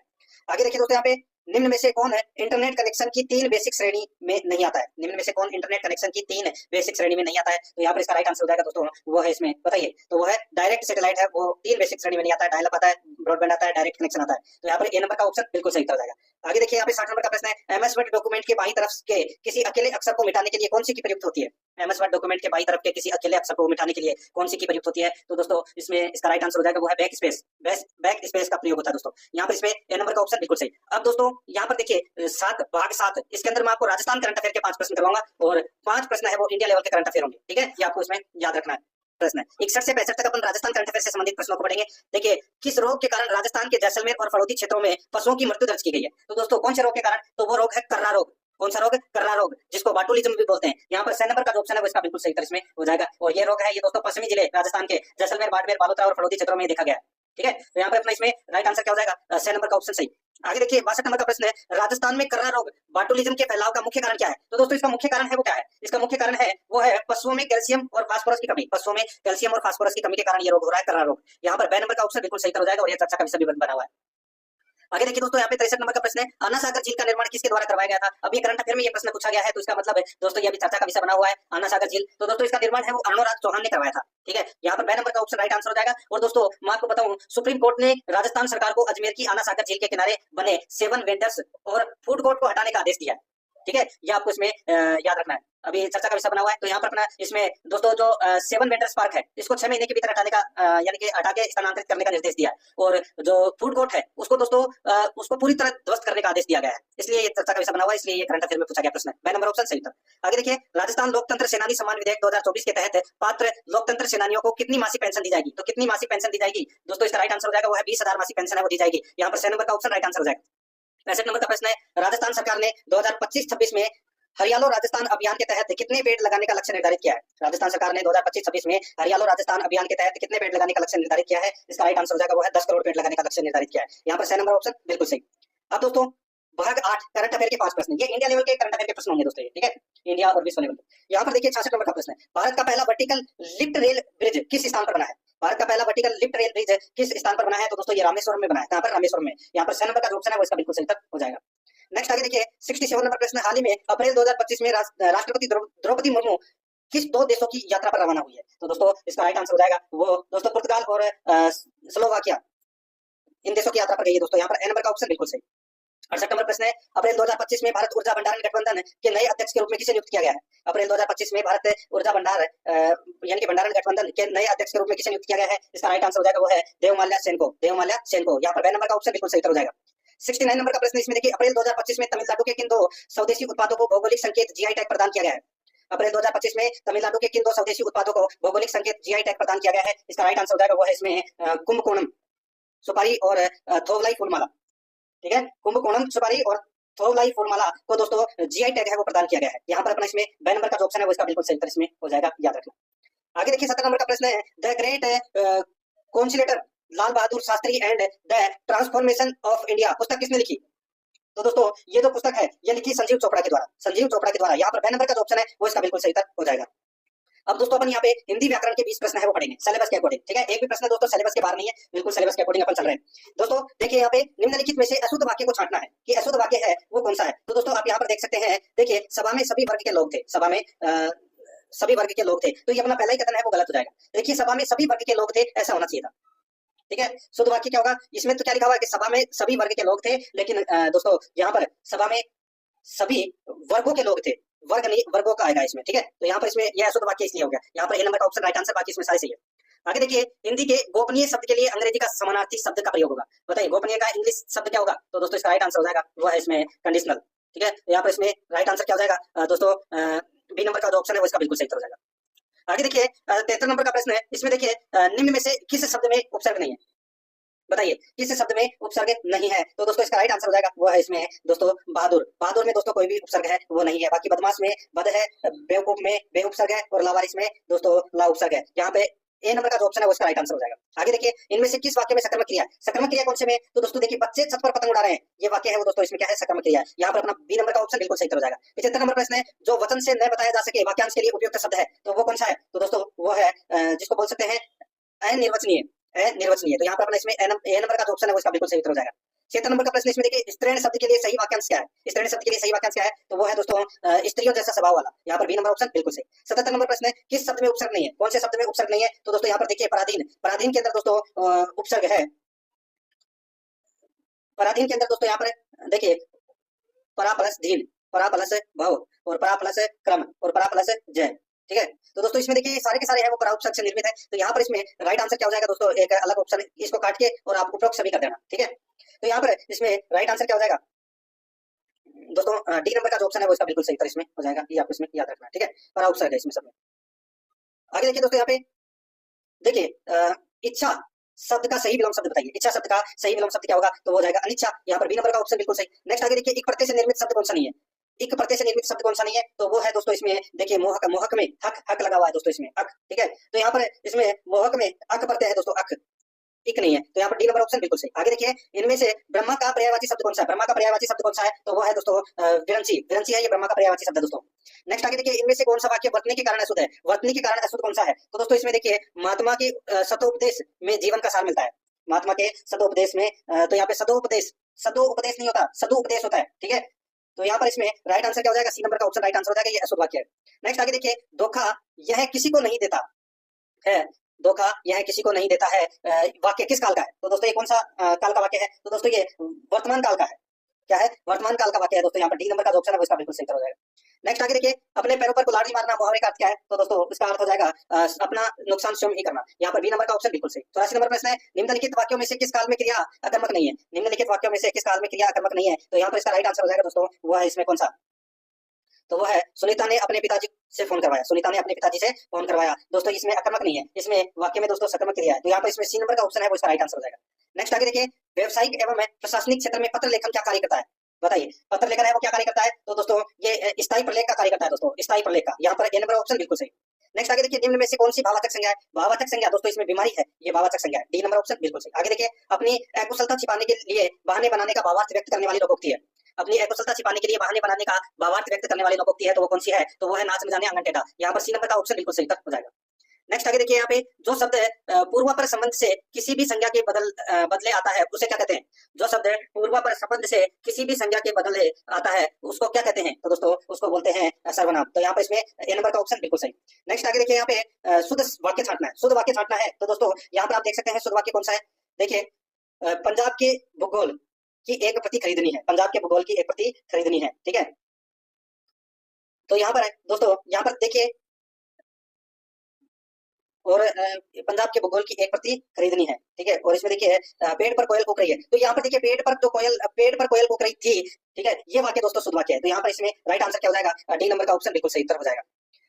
आगे देखिए दोस्तों, यहाँ पे निम्न में से कौन है इंटरनेट कनेक्शन की 3 बेसिक श्रेणी में नहीं आता है? निम्न में से कौन इंटरनेट कनेक्शन की 3 बेसिक श्रेणी में नहीं आता है? तो यहाँ पर इसका राइट आंसर हो जाएगा दोस्तों, वो है इसमें, बताइए। तो वो है डायरेक्ट सैटेलाइट है, वो 3 बेसिक श्रेणी में नहीं आता है। डायल अप आता है, ब्रॉडबैंड आता है, डायरेक्ट कनेक्शन आता है। तो यहाँ पर ए नंबर का ऑप्शन बिल्कुल सही हो जाएगा। आगे देखिए, यहाँ पे 60 नंबर का प्रश्न है, एमएस वर्ड डॉक्यूमेंट के बाईं तरफ के किसी अकेले अक्षर को मिटाने के लिए कौन सी की प्रयुक्त होती है? एमएस वर्ड डॉक्यूमेंट के बाईं तरफ के किसी अकेले अक्षर को मिटाने के लिए कौन सी की प्रयुक्त होती है? तो दोस्तों इसमें इसका राइट आंसर हो जाएगा वो है बैक स्पेस, बैक स्पेस का प्रयोग होता है दोस्तों। यहाँ पर इसमें ए नंबर का ऑप्शन बिल्कुल सही। अब दोस्तों यहाँ पर देखिए, भाग 7, इसके अंदर मैं आपको राजस्थान करंट अफेयर के 5 प्रश्न करवाऊंगा, और 5 प्रश्न है वो इंडिया लेवल के करंट अफेयर होंगे। ठीक है, ये आपको इसमें याद रखना है। प्रश्न 61 से 65 तक अपन राजस्थान करंट अफेयर से संबंधित प्रश्नों को पढ़ेंगे। देखिए, किस रोग के कारण राजस्थान के जैसलमेर और फड़ौदी क्षेत्रों में पशुओं की मृत्यु दर्ज की गई है? तो दोस्तों कौन से रोग के कारण? तो वो रोग है कर्रा रोग। कौन सा रोग? कर्रा रोग, जिसको बाटुलिज्म भी बोलते हैं। यहाँ पर 6 नंबर का जो ऑप्शन है वो इसका बिल्कुल सही तरह इसमें हो जाएगा। और ये रोग है ये दोस्तों पश्चिमी जिले राजस्थान के जैसलमेर, बाड़मेर, बालोतरा और फड़ौदी क्षेत्रों में देखा गया है। ठीक है, तो यहाँ पर अपना इसमें राइट आंसर क्या हो जाएगा? 6 नंबर का ऑप्शन सही। आगे देखिए, 62 नंबर का प्रश्न है, राजस्थान में कर्रा रोग बाटुलिज्म के फैलाव का मुख्य कारण क्या है? तो दोस्तों इसका मुख्य कारण है वो क्या है? इसका मुख्य कारण है वो है पशुओं में कैल्शियम और फास्फोरस की कमी। पशुओं में कैल्शियम और फास्फोरस की कमी के कारण ये रोग हो रहा है, कर्रा रोग। यहाँ पर 2 नंबर का ऑप्शन बिल्कुल सही हो जाएगा, और ये चर्चा का विषय भी बना हुआ है। आगे देखिए दोस्तों, यहाँ पे 63 नंबर का प्रश्न है, आना सागर झील का निर्माण किसके द्वारा करवाया गया था? अब ये करंट अफेयर में ये प्रश्न पूछा गया है, तो इसका मतलब है दोस्तों ये भी चर्चा का विषय बना हुआ है, आना सागर झील। तो दोस्तों इसका निर्माण है वो अर्णोराज चौहान ने करवाया था। ठीक है, यहाँ पर 2 नंबर का ऑप्शन राइट आंसर हो जाएगा। और दोस्तों मैं आपको बताऊं, सुप्रीम कोर्ट ने राजस्थान सरकार को अजमेर की आना सागर झील के किनारे बने 7 वेंडर्स और फूड कोर्ट को हटाने का आदेश दिया है। ठीक है, ये आपको इसमें याद रखना है, अभी चर्चा का विषय बना हुआ है। तो यहाँ पर अपना इसमें दोस्तों जो 7 वेंडर्स पार्क है इसको 6 महीने के भीतर हटाने का यानी कि हटा के स्थानांतरित करने का निर्देश दिया है। और जो फूड कोर्ट है उसको दोस्तों उसको पूरी तरह ध्वस्त करने का आदेश दिया गया है, इसलिए ये चर्चा का विषय बना हुआ है, इसलिए ये करंट अफेयर में पूछा गया प्रश्न है। 2 नंबर ऑप्शन सही था। आगे देखिए, राजस्थान लोकतंत्र सेनानी सम्मान विधेयक 2024 के तहत पात्र लोकतंत्र सेनानियों को कितनी मासिक पेंशन दी जाएगी? तो कितनी मासिक पेंशन दी जाएगी दोस्तों? इसका राइट आंसर हो जाएगा वो है 20,000 मासिक पेंशन है वो दी जाएगी। यहाँ पर 6 नंबर का ऑप्शन राइट आंसर हो जाएगा। 65 नंबर का प्रश्न है, राजस्थान सरकार ने 2025-26 में हरियालो राजस्थान अभियान के तहत कितने पेड़ लगाने का लक्ष्य निर्धारित किया है? राजस्थान सरकार ने 2025-26 में हरियालो राजस्थान अभियान के तहत कितने पेड़ लगाने का लक्ष्य निर्धारित किया है? इसका राइट आंसर हो जाएगा वो है 10 करोड़ पेड़ लगाने का लक्ष्य निर्धारित किया है। यहाँ पर 6 नंबर ऑप्शन बिल्कुल सही। अब दोस्तों भाग 8 करंट अफेयर के 5 प्रश्न, ये इंडिया लेवल के करंट अफेयर के प्रश्न होंगे दोस्तों, ठीक है, इंडिया और विश्व लेवल। यहाँ पर देखिए 66 नंबर का प्रश्न है, भारत का पहला वर्टिकल लिफ्ट रेल ब्रिज किस स्थान पर बना है? भारत का पहला वर्टिकल लिफ्ट रेल ब्रिज किस स्थान पर बना है? तो दोस्तों ये रामेश्वरम में बना है। यहाँ पर रामेश्वरम में। यहाँ पर 6 नंबर का जो ऑप्शन है वो इसका बिल्कुल सही उत्तर हो जाएगा। नेक्स्ट आगे देखिए 67 नंबर प्रश्न, हाल ही में अप्रैल 2025 में राष्ट्रपति द्रौपदी मुर्मू किस 2 देशों की यात्रा पर रवाना हुई है? तो दोस्तों इसका राइट आंसर हो जाएगा वो दोस्तों पुर्तगाल और स्लोवाकिया, इन देशों की यात्रा पर गई है दोस्तों। यहाँ पर ए नंबर का ऑप्शन बिल्कुल सही। 68 नंबर प्रश्न है, अप्रैल 2025 में भारत ऊर्जा भंडारण गठबंधन के नए अध्यक्ष के रूप में किसे नियुक्त किया गया है? अप्रैल 2025 में भारत ऊर्जा भंडार यानी कि भंडारण गठबंधन के नए अध्यक्ष के रूप में किसे नियुक्त किया गया है? इसका राइट आंसर हो जाएगा वो है देवमाल्या सेनको, देवमाल्या सेनको। यहाँ पर 2 नंबर का ऑप्शन बिल्कुल सही उत्तर हो जाएगा। 69 नंबर का प्रश्न इसमें देखिए, अप्रैल 2025 में तमिलनाडु के किन दो स्वदेशी उत्पादों को भौगोलिक संकेत जीआई टैग प्रदान किया गया है? अप्रैल 2025 में तमिलनाडु के किन दो स्वदेशी उत्पादों को भौगोलिक संकेत जीआई टैग प्रदान किया गया है? इसका राइट आंसर हो जाएगा वो है इसमें कुंभकोणम सुपारी और थोवलाई फूलमाला। ठीक है, कुंभकोणम सुपारी और थोवलाई फूलमाला को दोस्तों जीआई टैग है वो प्रदान किया गया है। यहाँ पर अपना इसमें 2 नंबर का जो ऑप्शन है वो इसका बिल्कुल सही उत्तर इसमें हो जाएगा, याद रखना। आगे देखिए 17 नंबर का प्रश्न है, the great conciliator Lal Bahadur Shastri and the transformation of India पुस्तक किसने लिखी? तो दोस्तों ये जो पुस्तक है ये लिखी संजीव चोपड़ा के द्वारा, संजीव चोपड़ा के द्वारा। यहाँ पर 2 नंबर का जो ऑप्शन है वो इसका बिल्कुल सही उत्तर हो जाएगा। अब दोस्तों अपन यहाँ पे हिंदी व्याकरण के 20 प्रश्न है वो पढ़ेंगे सिलेबस के अकॉर्डिंग। ठीक है, एक भी प्रश्न दोस्तों सिलेबस के बाहर नहीं है, बिल्कुल सिलेबस के अकॉर्डिंग अपन चल रहे हैं। दोस्तों देखिए यहाँ पे निम्नलिखित में से अशुद्ध वाक्य को छांटना है कि अशुद्ध वाक्य है वो कौन सा है। तो दोस्तों आप यहाँ पर देख सकते हैं, देखिए सभा में सभी वर्ग के लोग थे, सभा में सभी वर्ग के लोग थे, तो ये अपना पहला ही कथन है वो गलत हो जाएगा। देखिए सभा में सभी वर्ग के लोग थे ऐसा होना चाहिए था। ठीक है, शुद्ध वाक्य क्या होगा? इसमें तो क्या लिखा हुआ है कि सभा में सभी वर्ग के लोग थे, लेकिन दोस्तों यहाँ पर सभा में सभी वर्गों के लोग थे, वर्ग नहीं वर्गों का आएगा इसमें। ठीक है, तो यहाँ पर इसमें यह अशुद्ध वाक्य इसलिए हो गया। यहाँ पर ए नंबर का ऑप्शन राइट आंसर, बाकी इसमें सारे सही है। आगे देखिए, हिंदी के गोपनीय शब्द के लिए अंग्रेजी का समानार्थी शब्द का प्रयोग होगा। बताइए गोपनीय का इंग्लिश शब्द क्या होगा? तो दोस्तों इसका राइट आंसर हो जाएगा वो है इसमें कंडीशनल। ठीक है, तो यहाँ पर इसमें राइट आंसर क्या हो जाएगा दोस्तों? बी नंबर का जो ऑप्शन है वो इसका बिल्कुल सही हो जाएगा। आगे देखिए 73 नंबर का प्रश्न है, इसमें देखिए निम्न में से किस शब्द में उपसर्ग नहीं है? बताइए किस शब्द में उपसर्ग नहीं है? तो दोस्तों इसका राइट आंसर हो जाएगा वो है इसमें दोस्तों बहादुर। बहादुर में दोस्तों कोई भी उपसर्ग है वो नहीं है। बाकी बदमाश में बद है, बेवकूफ में बे उपसर्ग है और लावारिस में दोस्तों ला उपसर्ग है। यहाँ पे ए नंबर का जो ऑप्शन है वो इसका राइट आंसर हो जाएगा। आगे देखिए, इनमें से किस वाक्य में सकर्मक क्रिया है? सकर्मक क्रिया कौन से में? तो दोस्तों देखिए, बच्चे छत पर पतंग उड़ा रहे हैं, ये वाक्य है वो दोस्तों इसमें क्या है? सकर्मक क्रिया है। यहाँ पर अपना बी नंबर का ऑप्शन बिल्कुल सही हो जाएगा। 75 नंबर प्रश्न है, जो वचन से न बताया जा सके वाक्यांश के लिए उपयुक्त शब्द है, तो वो कौन सा है? तो दोस्तों वो है जिसको बोल सकते हैं अनिर्वचनीय, निर्वचनीय। तो यहाँ पर अपना इसमें ए नंबर का जो ऑप्शन है वो इसका बिल्कुल सही उत्तर हो जाएगा। 76 नंबर का प्रश्न इसमें देखिए, स्त्रीण शब्द के लिए सही वाक्यांश क्या है? स्त्रीण शब्द के लिए सही वाक्यांश क्या है? तो वो है दोस्तों स्त्रियों जैसा स्वभाव वाला। यहाँ पर बी नंबर ऑप्शन बिल्कुल सही। 77 नंबर प्रश्न है, किस शब्द में उपसर्ग नहीं है? कौन से शब्द में उपसर्ग नहीं है? तो दोस्तों यहाँ पर देखिए पराधीन, पराधीन के अंदर दोस्तों उपसर्ग है। पराधीन के अंदर दोस्तों यहाँ पर देखिए परा प्लस धीन, परा प्लस भव और परा प्लस क्रम और परा प्लस जय। ठीक है, तो दोस्तों इसमें देखिए सारे के सारे है वो परा उपसर्ग से निर्मित है। तो यहाँ पर इसमें राइट आंसर क्या हो जाएगा दोस्तों? एक अलग ऑप्शन इसको काट के और आप उपरोक्त सभी कर देना। ठीक है, तो यहाँ पर इसमें राइट आंसर क्या हो जाएगा दोस्तों? डी नंबर का जो ऑप्शन है वो इसका बिल्कुल सही उत्तर इसमें हो जाएगा। ये आपको इसमें याद रखना है। ठीक है, परा उपसर्ग है इसमें सब में। आगे देखिए दोस्तों, यहाँ पे देखिए इच्छा शब्द का सही विलोम शब्द बताइए। इच्छा शब्द का सही विलोम शब्द क्या होगा? तो वो हो जाएगा अनिच्छा। यहाँ पर बी नंबर का ऑप्शन बिल्कुल सही। नेक्स्ट आगे देखिए, एक प्रत्यय से निर्मित शब्द कौन सा नहीं है? एक प्रत्यय से निर्मित शब्द कौन सा नहीं है? तो वो है दोस्तों इसमें देखिए मोहक, मोहक में हक, हक लगा हुआ है दोस्तों इसमें अक। ठीक है, तो यहाँ पर इसमें मोहक में अक प्रत्यय है दोस्तों, अक एक नहीं है। तो यहाँ पर डी नंबर ऑप्शन बिल्कुल सही। आगे देखिए, इनमें से ब्रह्मा का पर्यायवाची शब्द कौन सा है? ब्रह्मा का पर्यायवाची शब्द कौन सा है? तो वो है दोस्तों विरंची, विरंची है ये ब्रह्मा का पर्यायवाची शब्द है दोस्तों। नेक्स्ट आगे देखिए, इनमें से कौन सा वाक्य वर्तनी के कारण अशुद्ध है? वर्तनी के कारण अशुद्ध कौन सा है? तो दोस्तों इसमें देखिए महात्मा के सतोपदेश में जीवन का सार मिलता है। महात्मा के सदोपदेश में तो यहाँ पे सदोपदेश, सदोपदेश नहीं होता, सदुपदेश होता है। ठीक है, तो यहाँ पर इसमें राइट आंसर क्या हो जाएगा? सी नंबर का ऑप्शन राइट आंसर हो जाएगा, ये अशुद्ध वाक्य है। नेक्स्ट आगे देखिए, धोखा यह किसी को नहीं देता है, धोखा यह किसी को नहीं देता है वाक्य किस काल का है? तो दोस्तों ये कौन सा काल का वाक्य है? तो दोस्तों ये वर्तमान काल का है। क्या है? वर्तमान काल का वाक्य है दोस्तों। यहाँ पर डी नंबर का जो ऑप्शन है वो इसका बिल्कुल सही हो जाएगा। नेक्स्ट आगे देखिए, अपने पैरों पर कुल्हाड़ी मारना मुहावरे का अर्थ क्या है? तो दोस्तों इसका अर्थ हो जाएगा अपना नुकसान स्वयं ही करना। यहाँ पर बी नंबर का ऑप्शन बिल्कुल सही। 84 नंबर प्रश्न है, निम्नलिखित वाक्यों में से किस काल में क्रिया अकर्मक नहीं है? निम्नलिखित वाक्यों में से किस काल में क्रिया अकर्मक नहीं है? तो यहाँ पर इसका राइट आंसर हो जाएगा दोस्तों वो है इसमें कौन सा? तो वो है सुनीता ने अपने पिताजी से फोन करवाया, सुनीता ने अपने पिताजी से फोन करवाया। दोस्तों इसमें अकर्मक नहीं है, इसमें वाक्य में दोस्तों सकर्मक क्रिया है। तो यहाँ पर इसमें सी नंबर का ऑप्शन है वो इसका राइट आंसर हो जाएगा। नेक्स्ट आगे देखिए, व्यावसायिक एवं प्रशासनिक क्षेत्र में पत्र लेखन क्या कार्य करता है? बताइए पत्र लेखन है वो क्या कार्य करता है? तो दोस्तों ये स्थायी प्रलेख का कार्य करता है दोस्तों, स्थायी प्रलेख का। यहाँ पर ए नंबर ऑप्शन बिल्कुल सही। नेक्स्ट आगे देखिए, निम्न में से कौन सी भावाचक संज्ञा है? भावाचक संज्ञा दोस्तों इसमें बीमारी है, ये भावाचक संज्ञा है। डी नंबर ऑप्शन बिल्कुल सही। आगे देखिए, अपनी अकुशलता छिपाने के लिए बहाने बनाने का भावार्थ व्यक्त करने वाली लोकोक्ति है। अपनी अकुशलता छिपाने के लिए बहाने बनाने का भावार्थ व्यक्त करने वाली लोकोक्ति है, तो वो कौन सी है? तो वो है नाच न जाने आंगन टेढ़ा। यहाँ पर सी नंबर का ऑप्शन बिल्कुल सही हो जाएगा। नेक्स्ट आगे देखिए, यहाँ पे जो शब्द पूर्वापर संबंध से किसी भी संज्ञा के बदले आता है उसे क्या कहते हैं? जो शब्द पूर्वापर संबंध से किसी भी संज्ञा के बदले आता है उसको क्या कहते हैं? तो दोस्तों उसको बोलते हैं सर्वनाम। तो यहाँ पर इसमें ए नंबर का ऑप्शन बिल्कुल सही। नेक्स्ट आगे देखिए, यहाँ पे शुद्ध वाक्य छांटना है, शुद्ध वाक्य छांटना है। तो दोस्तों यहाँ पर आप देख सकते हैं शुद्ध वाक्य कौन सा है। देखिए पंजाब के भूगोल की एक प्रति खरीदनी है, पंजाब के भूगोल की एक प्रति खरीदनी है, ठीक है। तो यहाँ पर है दोस्तों, यहाँ पर देखिए, और पंजाब के भूगोल की एक प्रति खरीदनी है, ठीक है। और इसमें देखिए पेड़ पर कोयल कूक रही है, तो यहाँ पर देखिए पेड़ पर कोयल कूक रही थी, ठीक है, ये वाक्य दोस्तों शुद्ध वाक्य है। तो यहाँ पर इसमें राइट आंसर क्या हो जाएगा, डी नंबर का ऑप्शन बिल्कुल सही उत्तर हो जाएगा।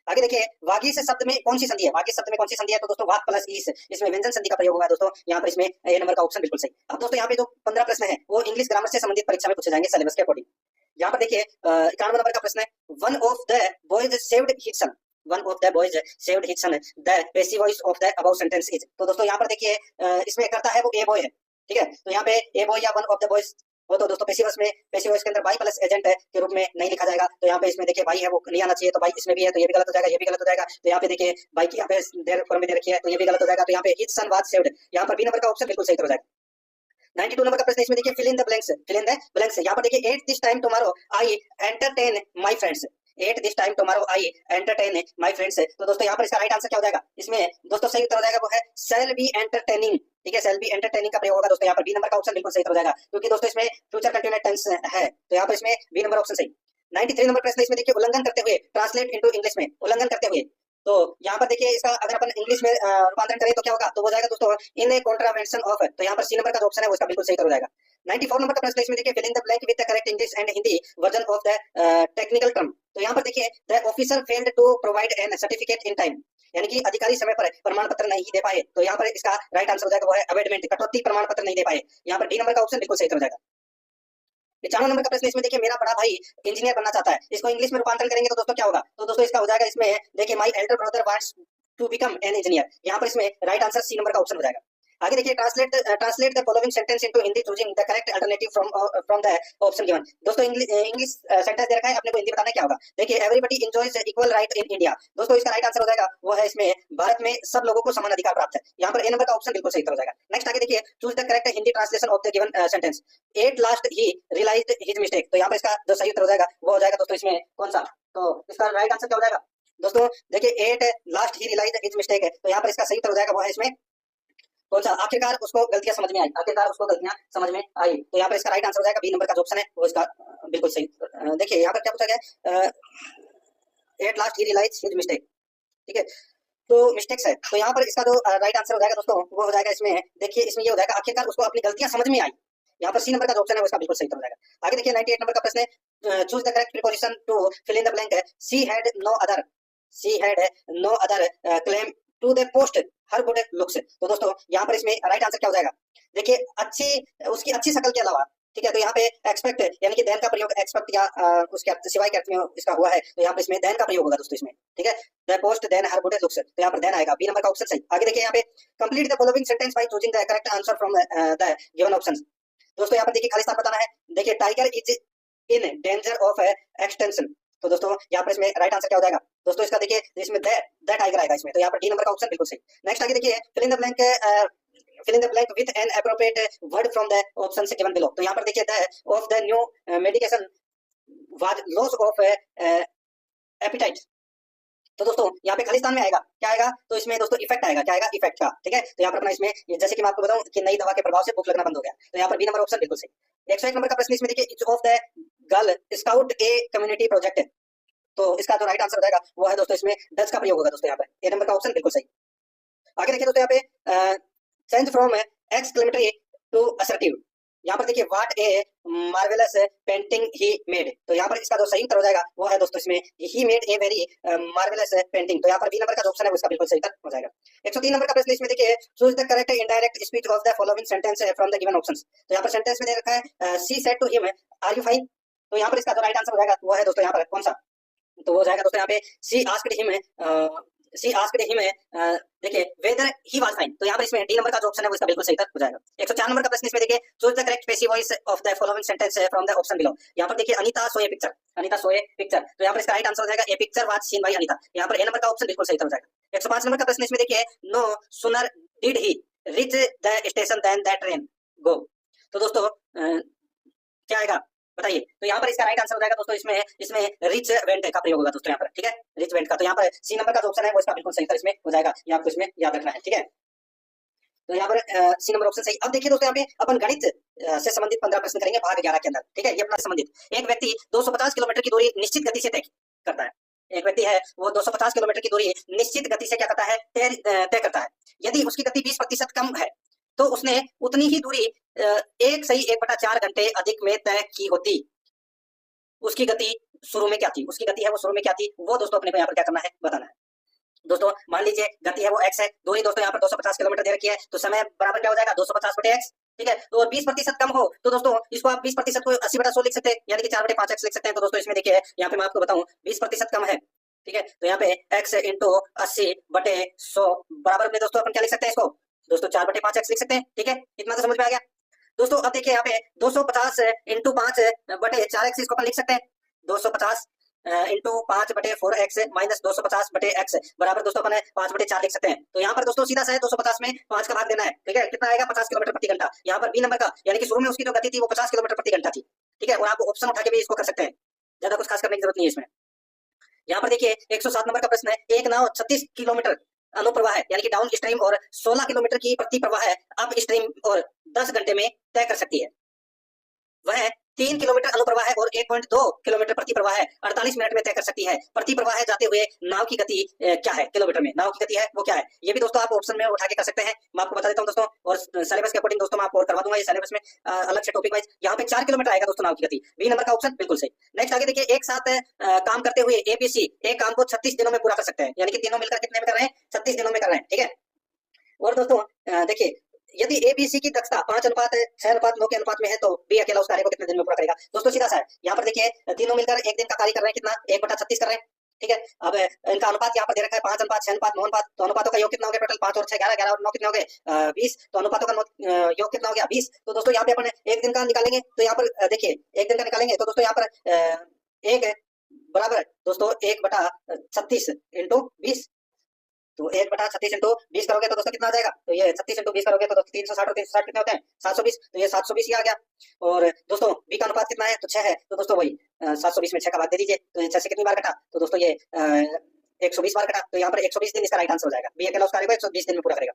आगे देखिए, वागीश शब्द में कौन सी संधि है, वागीश शब्द में कौन सी संधि है, तो दोस्तों वाक प्लस ईस, इसमें व्यंजन संधि का प्रयोग होगा दोस्तों। यहाँ पर इसमें ए नंबर का ऑप्शन बिल्कुल सही। अब दोस्तों यहाँ पे जो 15 प्रश्न है वो इंग्लिश ग्रामर से संबंधित परीक्षा में पूछे जाएंगे सिलेबस के अकॉर्डिंग। यहाँ पर देखिए 91 नंबर का प्रश्न है, one of the boys saved his son, one of the boys saved his son, the passive voice of the above sentence is. तो दोस्तों यहाँ पर देखिए इसमें करता है वो ए बॉय है, ठीक है। तो यहाँ पे ए बॉय या वन ऑफ द बॉयज वो तो दोस्तों पैसिव वॉइस में, पैसिव वॉइस के अंदर बाई प्लस एजेंट है के रूप में नहीं लिखा जाएगा। तो यहाँ पे इसमें देखिए बाई है वो नहीं आना चाहिए, तो बाई इसमें भी है तो ये भी गलत हो जाएगा, ये भी गलत हो जाएगा। तो यहाँ पे देखिए बाई की यहाँ पे देर फॉर्म में दे रखी है तो ये भी गलत हो जाएगा। तो यहाँ पे हिज सन वाज सेव्ड, यहाँ पर बी नंबर का ऑप्शन बिल्कुल सही हो जाएगा। 92 नंबर का प्रश्न, इसमें देखिए fill in the blanks, fill in the blanks. यहाँ पर देखिए at this time tomorrow I entertain my friends, at this time tomorrow I entertain my friends. तो दोस्तों यहाँ पर इसका राइट आंसर क्या हो जाएगा, इसमें दोस्तों सही उत्तर हो जाएगा वो है शैल बी एंटरटेनिंग, ठीक है, शैल बी एंटरटेनिंग का प्रयोग होगा दोस्तों। यहाँ पर बी नंबर का ऑप्शन बिल्कुल सही हो जाएगा, क्योंकि दोस्तों इसमें फ्यूचर कंटिन्यूअस टेंस है, तो यहाँ पर इसमें बी नंबर ऑप्शन सही। 93 नंबर प्रश्न, इसमें देखिए उल्लंघन करते हुए, ट्रांसलेट इनटू इंग्लिश में, उल्लंघन करते हुए। तो यहाँ पर देखिए इसका अगर अपन इंग्लिश में रूपांतरण करें तो क्या होगा, तो हो जाएगा दोस्तों इन ए कॉन्ट्रावेंशन ऑफ, तो यहाँ पर सी नंबर का जो ऑप्शन है वो इसका बिल्कुल सही हो जाएगा। 94 नंबर का प्रश्न, इसमें देखिए fill in the blank with the correct English and Hindi version of the technical term. तो यहाँ पर देखिए the officer failed to provide an certificate in time, यानी कि अधिकारी समय पर प्रमाण पत्र नहीं दे पाए। तो यहाँ पर इसका राइट आंसर हो जाएगा वो है अबेटमेंट, कटौती प्रमाण पत्र नहीं दे पाए। यहाँ पर डी नंबर का ऑप्शन बिल्कुल सही हो जाएगा। 95 नंबर का प्रश्न, इसमें देखिए मेरा बड़ा भाई इंजीनियर बनना चाहता है, इसको इंग्लिश में रूपांतरण करेंगे तो दोस्तों क्या होगा, तो दोस्तों इसका हो जाएगा इसमें देखिए my elder brother wants to become an engineer. यहाँ पर इसमें राइट आंसर सी नंबर का ऑप्शन हो जाएगा। आगे देखिए translate the following sentence into Hindi choosing the correct alternative from the option given. दोस्तों इंग्लिश सेंटेंस दे रखा है, अपने को हिंदी बताना क्या होगा। देखिए everybody enjoys equal right in India, दोस्तों इसका राइट आंसर हो जाएगा वो है इसमें भारत में सब लोगों को समान अधिकार प्राप्त है। यहाँ पर ए नंबर का ऑप्शन बिल्कुल सही हो जाएगा। नेक्स्ट आगे देखिए choose the correct Hindi translation of the given sentence, at last he realised his mistake. तो यहाँ पर इसका जो सही उत्तर हो जाएगा वो हो जाएगा दोस्तों इसमें कौन सा, तो इसका राइट आंसर क्या हो जाएगा दोस्तों, देखिए at last he realised his mistake है, तो यहाँ पर इसका सही उत्तर हो जाएगा वो है इसमें कौन सा, आखिरकार उसको गलतियां समझ में आई, आखिरकार उसको गलतियां समझ में आई। तो यहाँ पर इसका राइट आंसर हो जाएगा बी नंबर का जो ऑप्शन है वो इसका बिल्कुल सही। देखिए यहाँ पर क्या पूछा गया, at last he realise his mistake, ठीक है, तो मिस्टेक्स है। तो यहाँ पर इसका जो राइट आंसर हो जाएगा दोस्तों वो हो जाएगा इसमें, देखिए इसमें ये हो जाएगा आखिरकार उसको अपनी गलतियां समझ में आई। यहाँ पर सी नंबर का जो ऑप्शन है वो इसका बिल्कुल सही हो जाएगा। आगे देखिए 98 नंबर का प्रश्न है, choose the correct preposition to fill in the blank है, she had no other claim to the post her good looks. तो दोस्तों यहाँ पर इसमें राइट आंसर क्या हो जाएगा, देखिए उसकी अच्छी शक्ल के अलावा, ठीक है, तो यहाँ पे एक्सपेक्ट यानी कि देन का प्रयोग एक्सपेक्ट या उसके सिवाय के अर्थ में इसका हुआ है, तो यहाँ पर इसमें देन का प्रयोग होगा दोस्तों इसमें, ठीक है, the post then her good looks, तो यहाँ पर देन आएगा, बी नंबर का ऑप्शन सही। आगे देखिए यहाँ पे complete the following sentence by choosing the correct answer from the given options. दोस्तों यहाँ पर देखिए खाली स्थान बताना है, देखिए tiger is in danger of extension. तो दोस्तों यहाँ पर इसमें राइट आंसर क्या हो जाएगा दोस्तों, इसका देखिए इसमें द टाइगर आएगा इसमें, तो यहाँ पर डी नंबर का ऑप्शन बिल्कुल सही। नेक्स्ट आगे देखिए fill in the blank with an appropriate word from the options given below. तो यहाँ पर देखिए the of the new medication was loss of appetite. तो दोस्तों यहाँ पे खाली स्थान में आएगा क्या आएगा, तो इसमें दोस्तों इफेक्ट आएगा, क्या आएगा इफेक्ट का, ठीक है। तो यहाँ पर अपना इसमें जैसे कि मैं आपको बताऊं कि नई दवा के प्रभाव से भूख लगना बंद हो गया, तो यहाँ पर बी नंबर ऑप्शन बिल्कुल सही। 101 नंबर का प्रश्न, इसमें देखिए each of the girl scout a community project, तो इसका जो राइट आंसर हो जाएगा वो है दोस्तों इसमें डज का प्रयोग होगा दोस्तों, यहाँ पर ए नंबर का ऑप्शन बिल्कुल सही। आगे देखिए दोस्तों यहाँ पे change from exclamatory to assertive, यहाँ पर देखिए what a marvellous painting he made. तो यहाँ पर इसका जो सही उत्तर हो जाएगा वो है दोस्तों इसमें he made a very marvellous painting. तो यहाँ पर बी नंबर का जो ऑप्शन है उसका बिल्कुल सही उत्तर हो जाएगा। 103 नंबर का प्रश्न, इसमें देखिए choose the correct indirect speech of the following sentence from the given options. तो यहाँ पर सेंटेंस में दे रखा है she said to him are you fine. तो यहाँ पर इसका जो राइट आंसर हो जाएगा वो है दोस्तों यहाँ पर कौन सा, तो वो हो जाएगा दोस्तों यहाँ पे सी आस्क्ड हिम देखिए वेदर ही वाज फाइन। तो यहाँ पर इसमें डी नंबर का जो ऑप्शन है वो इसका बिल्कुल सही उत्तर हो जाएगा। 104 नंबर का प्रश्न, इसमें देखिए choose the correct passive voice of the following sentence from the option below. यहाँ पर देखिए अनीता सो ए पिक्चर, तो यहाँ पर इसका राइट आंसर हो जाएगा A picture was seen by Anita. यहाँ पर ए नंबर का ऑप्शन बिल्कुल सही हो जाएगा। 105 नंबर का प्रश्न, इसमें देखिए no sooner did he reach the station than the train go. तो दोस्तों क्या आएगा बताइए, तो यहाँ पर इसका राइट आंसर हो जाएगा दोस्तों इसमें रिच वेंट का प्रयोग होगा दोस्तों यहाँ पर, ठीक है, रिच वेंट का। तो यहाँ पर सी नंबर का जो ऑप्शन है वो इसका बिल्कुल सही इसमें हो जाएगा, ये आपको इसमें याद रखना है, ठीक है। तो यहाँ पर सी नंबर ऑप्शन सही। अब देखिए दोस्तों यहाँ पे अपन गणित से संबंधित 15 प्रश्न करेंगे भाग 11 के अंदर। ठीक है, ये अपना संबंधित। एक व्यक्ति 250 किलोमीटर की दूरी निश्चित गति से तय करता है। एक व्यक्ति है वो 250 किलोमीटर की दूरी निश्चित गति से क्या करता है, तय करता है। यदि उसकी गति 20% कम है तो उसने उतनी ही दूरी 1/4 घंटे अधिक में तय की होती। उसकी गति शुरू में क्या थी, उसकी गति है वो शुरू में क्या थी, वो दोस्तों अपने को यहाँ पर क्या करना है, बताना है। दोस्तों मान लीजिए गति है वो x है, दूरी दोस्तों यहाँ पर 250 किलोमीटर दे रखी है, तो समय बराबर क्या हो जाएगा 250/x। ठीक है, तो 20% कम हो तो दोस्तों इसको आप 20% को 80/100 लिख सकते हैं, यानी कि 4/5x लिख सकते हैं। तो दोस्तों इसमें देखिए यहाँ पे मैं आपको बताऊं 20% कम है। ठीक है, तो यहाँ पे x इंटू 80/100 बराबर में दोस्तों अपन क्या लिख सकते हैं, इसको दोस्तों 4/5x लिख सकते हैं। ठीक है, इतना तो समझ में आ गया। दोस्तों अब देखिए यहाँ पे 250 इंटू 5/4x इसको अपन लिख सकते हैं। 250 इंटू 5/4x माइनस 250/x बराबर दोस्तों अपन 5/4 लिख सकते हैं। तो यहाँ पर दोस्तों सीधा सा है 250 में 5 का भाग देना है। ठीक है, कितना आएगा 50 किलोमीटर प्रति घंटा। यहाँ पर बी नंबर का यानी कि शुरू में उसकी जो गति थी वो 50 किलोमीटर प्रति घंटा थी। ठीक है, और आप ऑप्शन उठा के भी इसको कर सकते हैं, ज्यादा कुछ खास करने की जरूरत नहीं है इसमें। यहाँ पर देखिए 107 नंबर का प्रश्न है, एक नाव 36 किलोमीटर अनुप्रवाह है यानी कि डाउन स्ट्रीम और 16 किलोमीटर की प्रति प्रवाह है अप स्ट्रीम और 10 घंटे में तय कर सकती है। वह 3 किलोमीटर अनुप्रवाह है और 1.2 किलोमीटर प्रति प्रवाह है 48 मिनट में तय कर सकती है। प्रति प्रवाह है जाते हुए नाव की गति क्या है, किलोमीटर में नाव की गति है वो क्या है, ये भी दोस्तों आप ऑप्शन में उठा के कर सकते हैं। मैं आपको बता देता हूँ दोस्तों, और सिलेबस के अकॉर्डिंग दोस्तों मैं आपको और करवा दूंगा ये सिलेबस में अलग से टॉपिक वाइज। यहाँ पे 4 किलोमीटर आएगा दोस्तों नाव की गति, बी नंबर का ऑप्शन बिल्कुल सही। नेक्स्ट आगे देखिए, एक साथ काम करते हुए एबीसी एक काम को 36 दिनों में पूरा कर सकते हैं, यानी कि तीनों मिलकर कितने में कर रहे हैं, 36 दिनों में कर रहे हैं। ठीक है, और दोस्तों देखिए यदि एबीसी की दक्षता 5:6:9 के अनुपात में है तो बी अकेला उस कार्य को कितने दिन में पूरा करेगा। दोस्तों सीधा सा है, यहाँ पर देखिए तीनों मिलकर एक दिन का कार्य कर रहे हैं, कितना 1/36 कर रहे हैं। ठीक है, अब इनका अनुपात यहाँ पर दे रखा है 5:6:9 तो अनुपातों का योग कितना हो गया टोटल, 5 और 6 11, 11 और 9 कितने हो गए 20। तो अनुपातों का योग कितना हो गया 20। तो दोस्तों यहाँ पे अपन एक दिन का निकालेंगे, तो यहाँ पर देखिए एक दिन का निकालेंगे तो दोस्तों यहाँ पर एक बराबर दोस्तों 1/36 इंटू 20, तो 1/36 इंटू 20 करोगे तो दोस्तों कितना आ जाएगा, तो ये 36 इंटू 20 करोगे तो दोस्तों 360 और 360 कितने होते हैं 720, तो ये 720 ही आ गया। और दोस्तों बी का अनुपात कितना है, तो 6 है, तो दोस्तों वही 720 में 6 का भाग दे दीजिए, तो ये 6 से कितनी बार कटा, तो दोस्तों ये 120 बार कटा, तो यहाँ पर 120 दिन इसका राइट आंसर हो जाएगा। बी अकेला उस कार्य को 120 दिन में पूरा करेगा।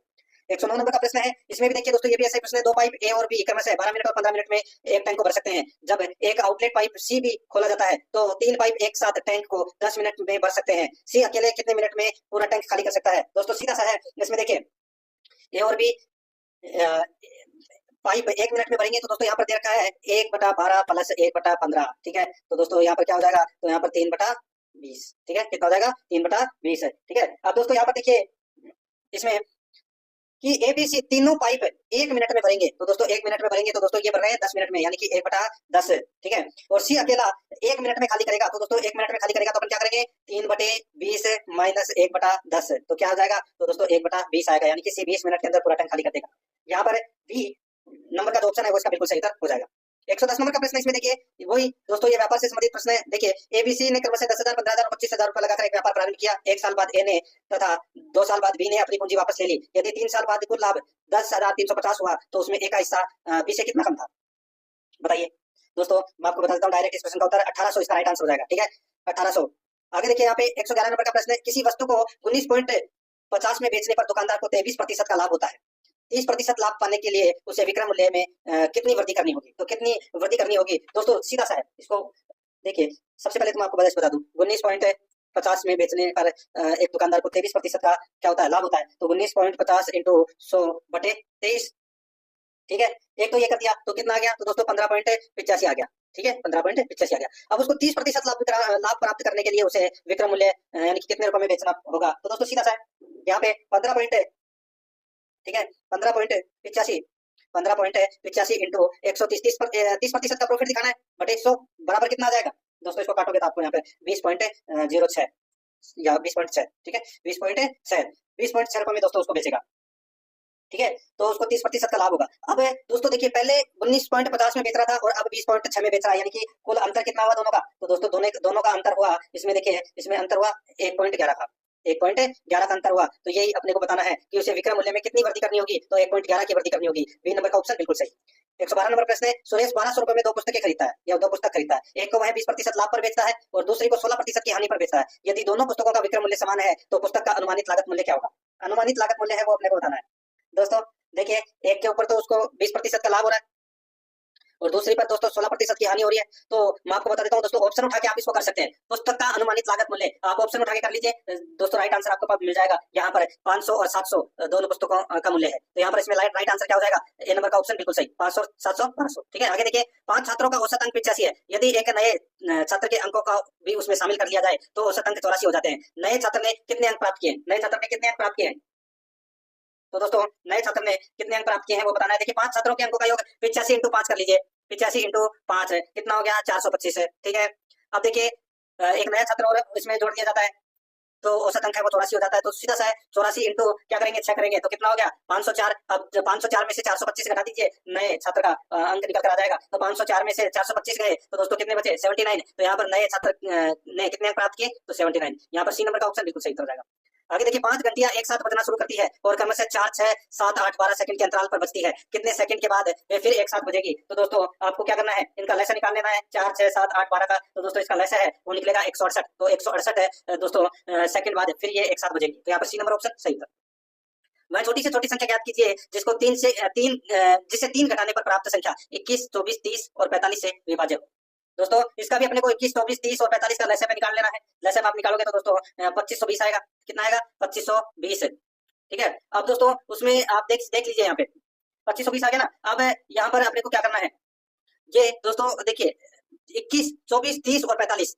109 नंबर का प्रश्न है, इसमें भी देखिए दोस्तों ये भी ऐसा प्रश्न है, दो पाइप ए और बी क्रमशः 12 मिनट और 15 मिनट में एक टैंक को भर सकते हैं। जब एक आउटलेट पाइप सी भी खोला जाता है तो 3 पाइप एक साथ टैंक को 10 मिनट में भर सकते हैं। सी अकेले कितने मिनट में पूरा टैंक खाली कर सकता है। दोस्तों सीधा सा है, इसमें देखिए ए और बी पाइप 1 मिनट में भरेंगे तो दोस्तों यहाँ पर दे रखा है 1/12 प्लस 1/15। ठीक है, तो दोस्तों यहाँ पर क्या हो जाएगा, तो यहाँ पर 3/20। ठीक है, कितना हो जाएगा 3/20 है। ठीक है, अब दोस्तों यहाँ पर देखिए इसमें कि एबीसी तीनों पाइप 1 मिनट में भरेंगे, तो दोस्तों 1 मिनट में भरेंगे तो दोस्तों ये भर रहे हैं 10 मिनट में, यानी कि 1/10। ठीक है, और सी अकेला 1 मिनट में खाली करेगा, तो दोस्तों 1 मिनट में खाली करेगा तो अपन क्या करेंगे 3/20 माइनस 1/10, तो क्या आ जाएगा, तो दोस्तों 1/20 आएगा, यानी कि सी 20 मिनट के अंदर पूरा टैंक खाली कर देगा। यहाँ पर बी नंबर का जो ऑप्शन है वो इसका बिल्कुल सही उत्तर हो जाएगा। 110 नंबर का प्रश्न इसमें देखिए वही दोस्तों ये व्यापार से संबंधित प्रश्न है। देखिए एबीसी ने क्रमशः 10,000, 15,000 और 25,000 रुपए लगाकर एक व्यापार प्रारंभ किया। 1 साल बाद ए ने तथा 2 साल बाद बी ने अपनी पूंजी वापस ले ली। यदि 3 साल बाद कुल लाभ 10,350 हुआ तो उसमें ए का हिस्सा बी से कितना कम था, बताइए। दोस्तों मैं आपको बता देता हूँ डायरेक्ट इस प्रश्न का उत्तर 1800 इसका राइट आंसर हो जाएगा। ठीक है, 1800। आगे देखिए यहाँ पे 111 नंबर का प्रश्न है, किसी वस्तु को 19.50 में बेचने पर दुकानदार को 23% का लाभ होता है। 30% लाभ पाने के लिए उसे विक्रय मूल्य में कितनी वृद्धि करनी होगी, तो कितनी वृद्धि करनी होगी। दोस्तों सीधा सा है, इसको देखिए सबसे पहले तो मैं आपको बता दूं 19.50 में बेचने पर एक दुकानदार को 23% का क्या होता है, लाभ होता है। तो 19.50 इंटू 100/23। ठीक है, एक तो ये कर दिया तो कितना आ गया, तो दोस्तों 15.85 आ गया। ठीक है, 15.85 आ गया। अब उसको 30% लाभ प्राप्त करने के लिए उसे विक्रय मूल्य यानी कि कितने रुपए में बेचना होगा, तो दोस्तों सीधा सा है यहाँ पे 15 ठीक है 15.85 इंटू 130, 30% का प्रॉफिट दिखाना है बटे 100 बराबर कितना आ जाएगा। दोस्तों इसको काटोगे तो आपको यहाँ पे 20.06 या 20.6। ठीक है, 20.6 रुपए में दोस्तों उसको बेचेगा। ठीक है, तो उसको 30% का लाभ होगा। अब दोस्तों देखिए पहले 19.50 में बेच रहा था और अब 20.6 में बेच रहा है, यानी कि कुल अंतर कितना हुआ दोनों का, तो दोस्तों दोनों का अंतर हुआ, इसमें देखिए इसमें अंतर हुआ 1.11 का, 1.11 का अंतर हुआ। तो यही अपने को बताना है कि उसे विक्रय मूल्य में कितनी वृद्धि करनी होगी, तो 1.11 की वृद्धि करनी होगी। बी नंबर का ऑप्शन बिल्कुल सही। 112 नंबर प्रश्न है, सुरेश 1200 रुपए में 2 पुस्तकें खरीदता है या 2 पुस्तक खरीदता है। एक को वह 20% लाभ पर बेचता है और दूसरी को 16% की हानि पर बेचता है। यदि दोनों पुस्तकों का विक्रय मूल्य समान है तो पुस्तक का अनुमानित लागत मूल्य क्या होगा। अनुमानित लागत मूल्य है वो अपने को बताना है। दोस्तों देखिए एक के ऊपर तो उसको 20% का लाभ हो रहा है, और दूसरी पर दोस्तों 16% की हानि हो रही है। तो मैं आपको बता देता हूँ दोस्तों, ऑप्शन उठा के आप इसको कर सकते हैं। पुस्तक का अनुमानित लागत मूल्य आप ऑप्शन उठा के कर लीजिए दोस्तों, राइट आंसर आपको पास मिल जाएगा। यहाँ पर 500 और 700 दोनों पुस्तकों का मूल्य है। तो यहाँ पर इसमें राइट आंसर क्या हो जाएगा, ए नंबर का ऑप्शन बिल्कुल सही, 500 700 1200। ठीक है, आगे देखिए, 5 छात्रों का औसत अंक 85 है। यदि एक नए छात्र के अंकों का भी उसमें शामिल कर लिया जाए तो औसत अंक 84 हो जाते हैं। नए छात्र ने कितने अंक प्राप्त किए, नए छात्र ने कितने अंक प्राप्त किए हैं? तो दोस्तों नए छात्र ने कितने अंक प्राप्त किए हैं वो बताना है। देखिए 5 छात्रों के अंकों का योग 85 इंटू 5 कर लीजिए, 85 इंटू 5 है कितना हो गया, 425 है। ठीक है, अब देखिए एक नया छात्र और इसमें जोड़ दिया जाता है तो औसत अंक है वो 84 हो जाता है। तो सीधा सा है 84 इंटू क्या करेंगे, 6 करेंगे तो कितना हो गया 504। अब 504 में से 425 घटा दीजिए, नए छात्र का अंक निकल कर आ जाएगा। तो 504 में से 425 गए तो दोस्तों कितने बचे, 79। तो यहाँ पर नए छात्र ने कितने अंक प्राप्त किए, तो 79। यहाँ पर सी नंबर का ऑप्शन बिल्कुल सही हो जाएगा। आगे देखिए, 5 घंटियां एक साथ बजना शुरू करती है और क्रमशः 4 6 7 8 12 सेकंड के अंतराल पर बजती है। कितने सेकंड के बाद वे फिर एक साथ बजेगी? तो दोस्तों आपको क्या करना है, इनका लैसा निकाल लेना है, 4 6 7 8 12 का। तो दोस्तों इसका लैसा है वो निकलेगा 168। तो 168 है दोस्तों सेकंड बाद फिर ये एक साथ बजेगी। तो यहाँ पर सी नंबर ऑप्शन सही था। वह छोटी से छोटी संख्या ज्ञात कीजिए जिसको 3 से 3 जिसे 3 घटाने पर प्राप्त संख्या 21 24 30 और 45 से विभाज्य हो। दोस्तों इसका भी अपने को 21 24 30 और 45 का लैसे पे निकाल लेना है। लैसे पे आप निकालोगे तो दोस्तों 2520 आएगा। कितना आएगा, 2520। ठीक है, अब दोस्तों उसमें आप देख लीजिए, यहाँ पे 2520 आ गया ना। अब यहाँ पर अपने को क्या करना है, ये दोस्तों देखिए 21 24 30 और 45।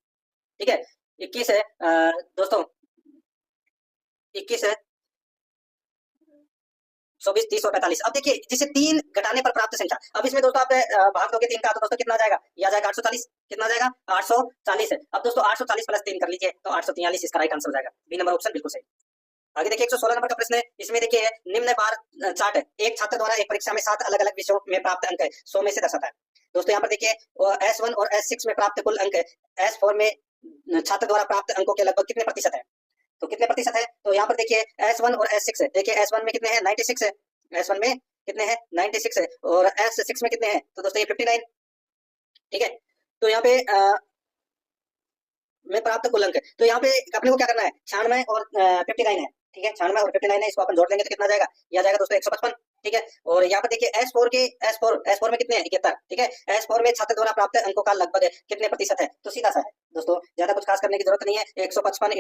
ठीक है, 21 है दोस्तों, 21 है 24 30 और 45। अब देखिए जिसे 3 घटाने पर प्राप्त संख्या, अब इसमें दोस्तों आप भाग दोगे 3 का तो दोस्तों कितना आ जाएगा, यह आ जाएगा 840। कितना आ जाएगा, 840 है। अब दोस्तों 840 प्लस 3 कर लीजिए तो 843 इसका राइट आंसर हो जाएगा। बी नंबर ऑप्शन बिल्कुल सही। आगे देखिए 116 नंबर का प्रश्न है। इसमें देखिए निम्न बार चार्ट है। एक छात्र द्वारा एक परीक्षा में 7 अलग अलग विषयों में प्राप्त अंक 100 में से दर्शाता है। दोस्तों यहाँ पर देखिए S1 और S6 में प्राप्त कुल अंक S4 में छात्र द्वारा प्राप्त अंकों के लगभग कितने प्रतिशत है? तो कितने प्रतिशत है, तो यहाँ पर देखिए S1 और S6 है। देखिए S1 में कितने हैं, 96 है। S1 में कितने हैं, 96 है। और S6 में कितने हैं, तो दोस्तों ये 59। ठीक है, तो यहाँ पे में प्राप्त कुल अंक, तो यहाँ पे अपने को क्या करना है, 96 और 59 है। ठीक है, 96 और 59 है, इसको अपन जोड़ लेंगे तो कितना जाएगा, यह जाएगा दोस्तों 155। ठीक है, और यहाँ पर देखिए S4 में कितने हैं, 71। ठीक है, S4 में छात्र द्वारा प्राप्त अंकों का लगभग कितने प्रतिशत है, तो सीधा सा है दोस्तों, ज्यादा कुछ खास करने की जरूरत नहीं है। 155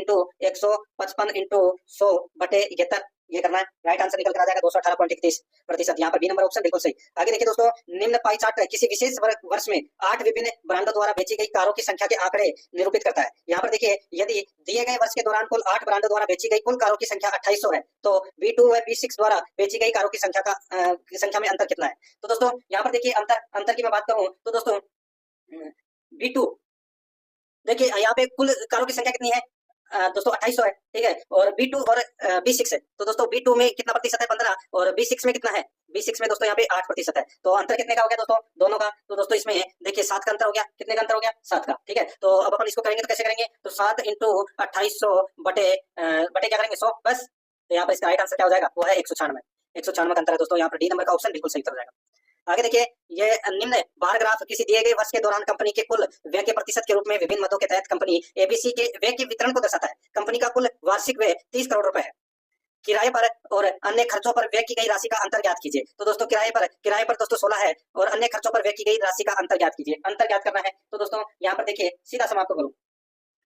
इंटू 100 बटे 71 ये करना है। राइट आंसर निकल कर आ जाएगा 218.31%। यहाँ पर बी नंबर ऑप्शन बिल्कुल सही। आगे देखिए दोस्तों, निम्न पाई चार्ट किसी विशेष वर्ष में 8 विभिन्न ब्रांडों द्वारा बेची गई कारों की संख्या के आंकड़े निरूपित करता है। यहाँ पर देखिए यदि दिए गए वर्ष के दौरान कुल 8 ब्रांडों द्वारा बेची गई कुल कारों की संख्या 2800 है, तो B2 व B6 द्वारा बेची गई कारों की संख्या में अंतर कितना है? तो दोस्तों यहाँ पर देखिए अंतर की मैं बात करूं तो दोस्तों B2 देखिए यहाँ पे कुल कारों की संख्या कितनी है दोस्तों, 2800 है। ठीक है, और B2 और B6 है। तो दोस्तों B2 में कितना प्रतिशत है, 15, और B6 में कितना है, B6 में दोस्तों यहाँ पे 8% है। तो अंतर कितने का हो गया दोस्तों, दोनों का? तो दोस्तों इसमें देखिए 7 का अंतर हो गया। कितने का अंतर हो गया, 7 का। ठीक है, तो अब अपन इसको करेंगे तो कैसे करेंगे, तो 7 इंटू 2800 बटे क्या करेंगे, 100 बस। तो यहाँ पर इसका राइट आंसर क्या हो जाएगा, वो है 196 का अंतर है दोस्तों। यहाँ पर डी नंबर का ऑप्शन बिल्कुल सही हो जाएगा। आगे देखिए, ये निम्न बार ग्राफ किसी दिए गए वर्ष के दौरान कंपनी के कुल व्यय के प्रतिशत के रूप में विभिन्न मदों के तहत कंपनी एबीसी के व्यय के वितरण को दर्शाता है। कंपनी का कुल वार्षिक व्यय 30 करोड़ रुपए है। किराए पर और अन्य खर्चों पर व्यय की गई राशि का अंतर ज्ञात कीजिए। तो दोस्तों किराए पर दोस्तों 16 है और अन्य खर्चों पर व्यय की गई राशि का अंतर ज्ञात कीजिए। अंतर ज्ञात करना है तो दोस्तों यहाँ पर देखिए सीधा समाप्त करूँ,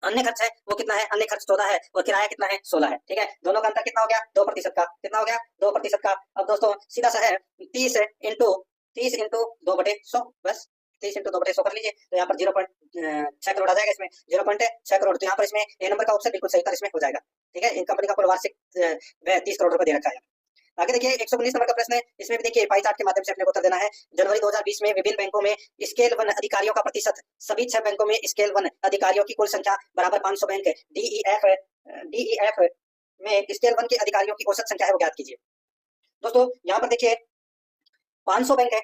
अन्य खर्च है वो कितना है, अन्य खर्च 14 है और किराया कितना है, 16 है। ठीक है, दोनों का अंतर कितना हो गया, 2% का। कितना हो गया, 2% का। अब दोस्तों सीधा सा है 30 इंटू 2/100 बस, 30 इंटू 2/100 कर लीजिए। तो यहाँ पर 0.6 करोड़ आ जाएगा, इसमें 0.6 करोड़। तो यहाँ पर इसमें ए नंबर का ऑप्शन बिल्कुल सही, इसमें हो जाएगा। ठीक है, इन कंपनी का कुल वार्षिक व्यय 30 करोड़ रुपए दे रखा है। आगे देखिए 119 नंबर का प्रश्न है। इसमें भी देखिए पाई चार्ट के माध्यम से अपने को उत्तर देना है। जनवरी 2020 में विभिन्न बैंकों में स्केल 1 अधिकारियों का प्रतिशत, सभी 6 बैंकों में स्केल 1 अधिकारियों की कुल संख्या बराबर 500 बैंक DEF में स्केल 1 के अधिकारियों की औसत संख्या है वो ज्ञात कीजिए। दोस्तों यहाँ पर देखिए 500 बैंक है।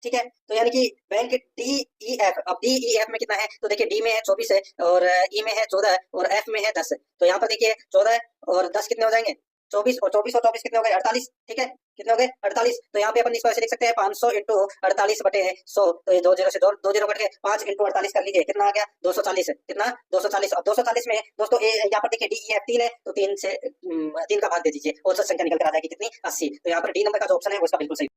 ठीक है, तो यानी कि बैंक DEF, अब DEF में कितना है, तो देखिए डी में है 24 है और ई में है 14 और एफ में है 10। तो यहाँ पर देखिए 14 और 10 कितने हो जाएंगे, 24 और 24 कितने हो गए, 48। ठीक है, कितने हो गए, 48। तो यहाँ पे अपन इसको ऐसे लिख सकते हैं 500 इंटू 48 बटे 100। तो ये 2 0 से 2 0 कट गए, 5 इंटू 48 कर लीजिए, कितना आ गया, 240 है। कितना, 240। अब 240 में दोस्तों यहाँ पर देखिए DEF 3 है, तो 3 का भाग दे दीजिए, औसत संख्या निकल कर आ जाएगी कितनी, 80। तो यहाँ पर डी नंबर का जो ऑप्शन है वो इसका बिल्कुल सही।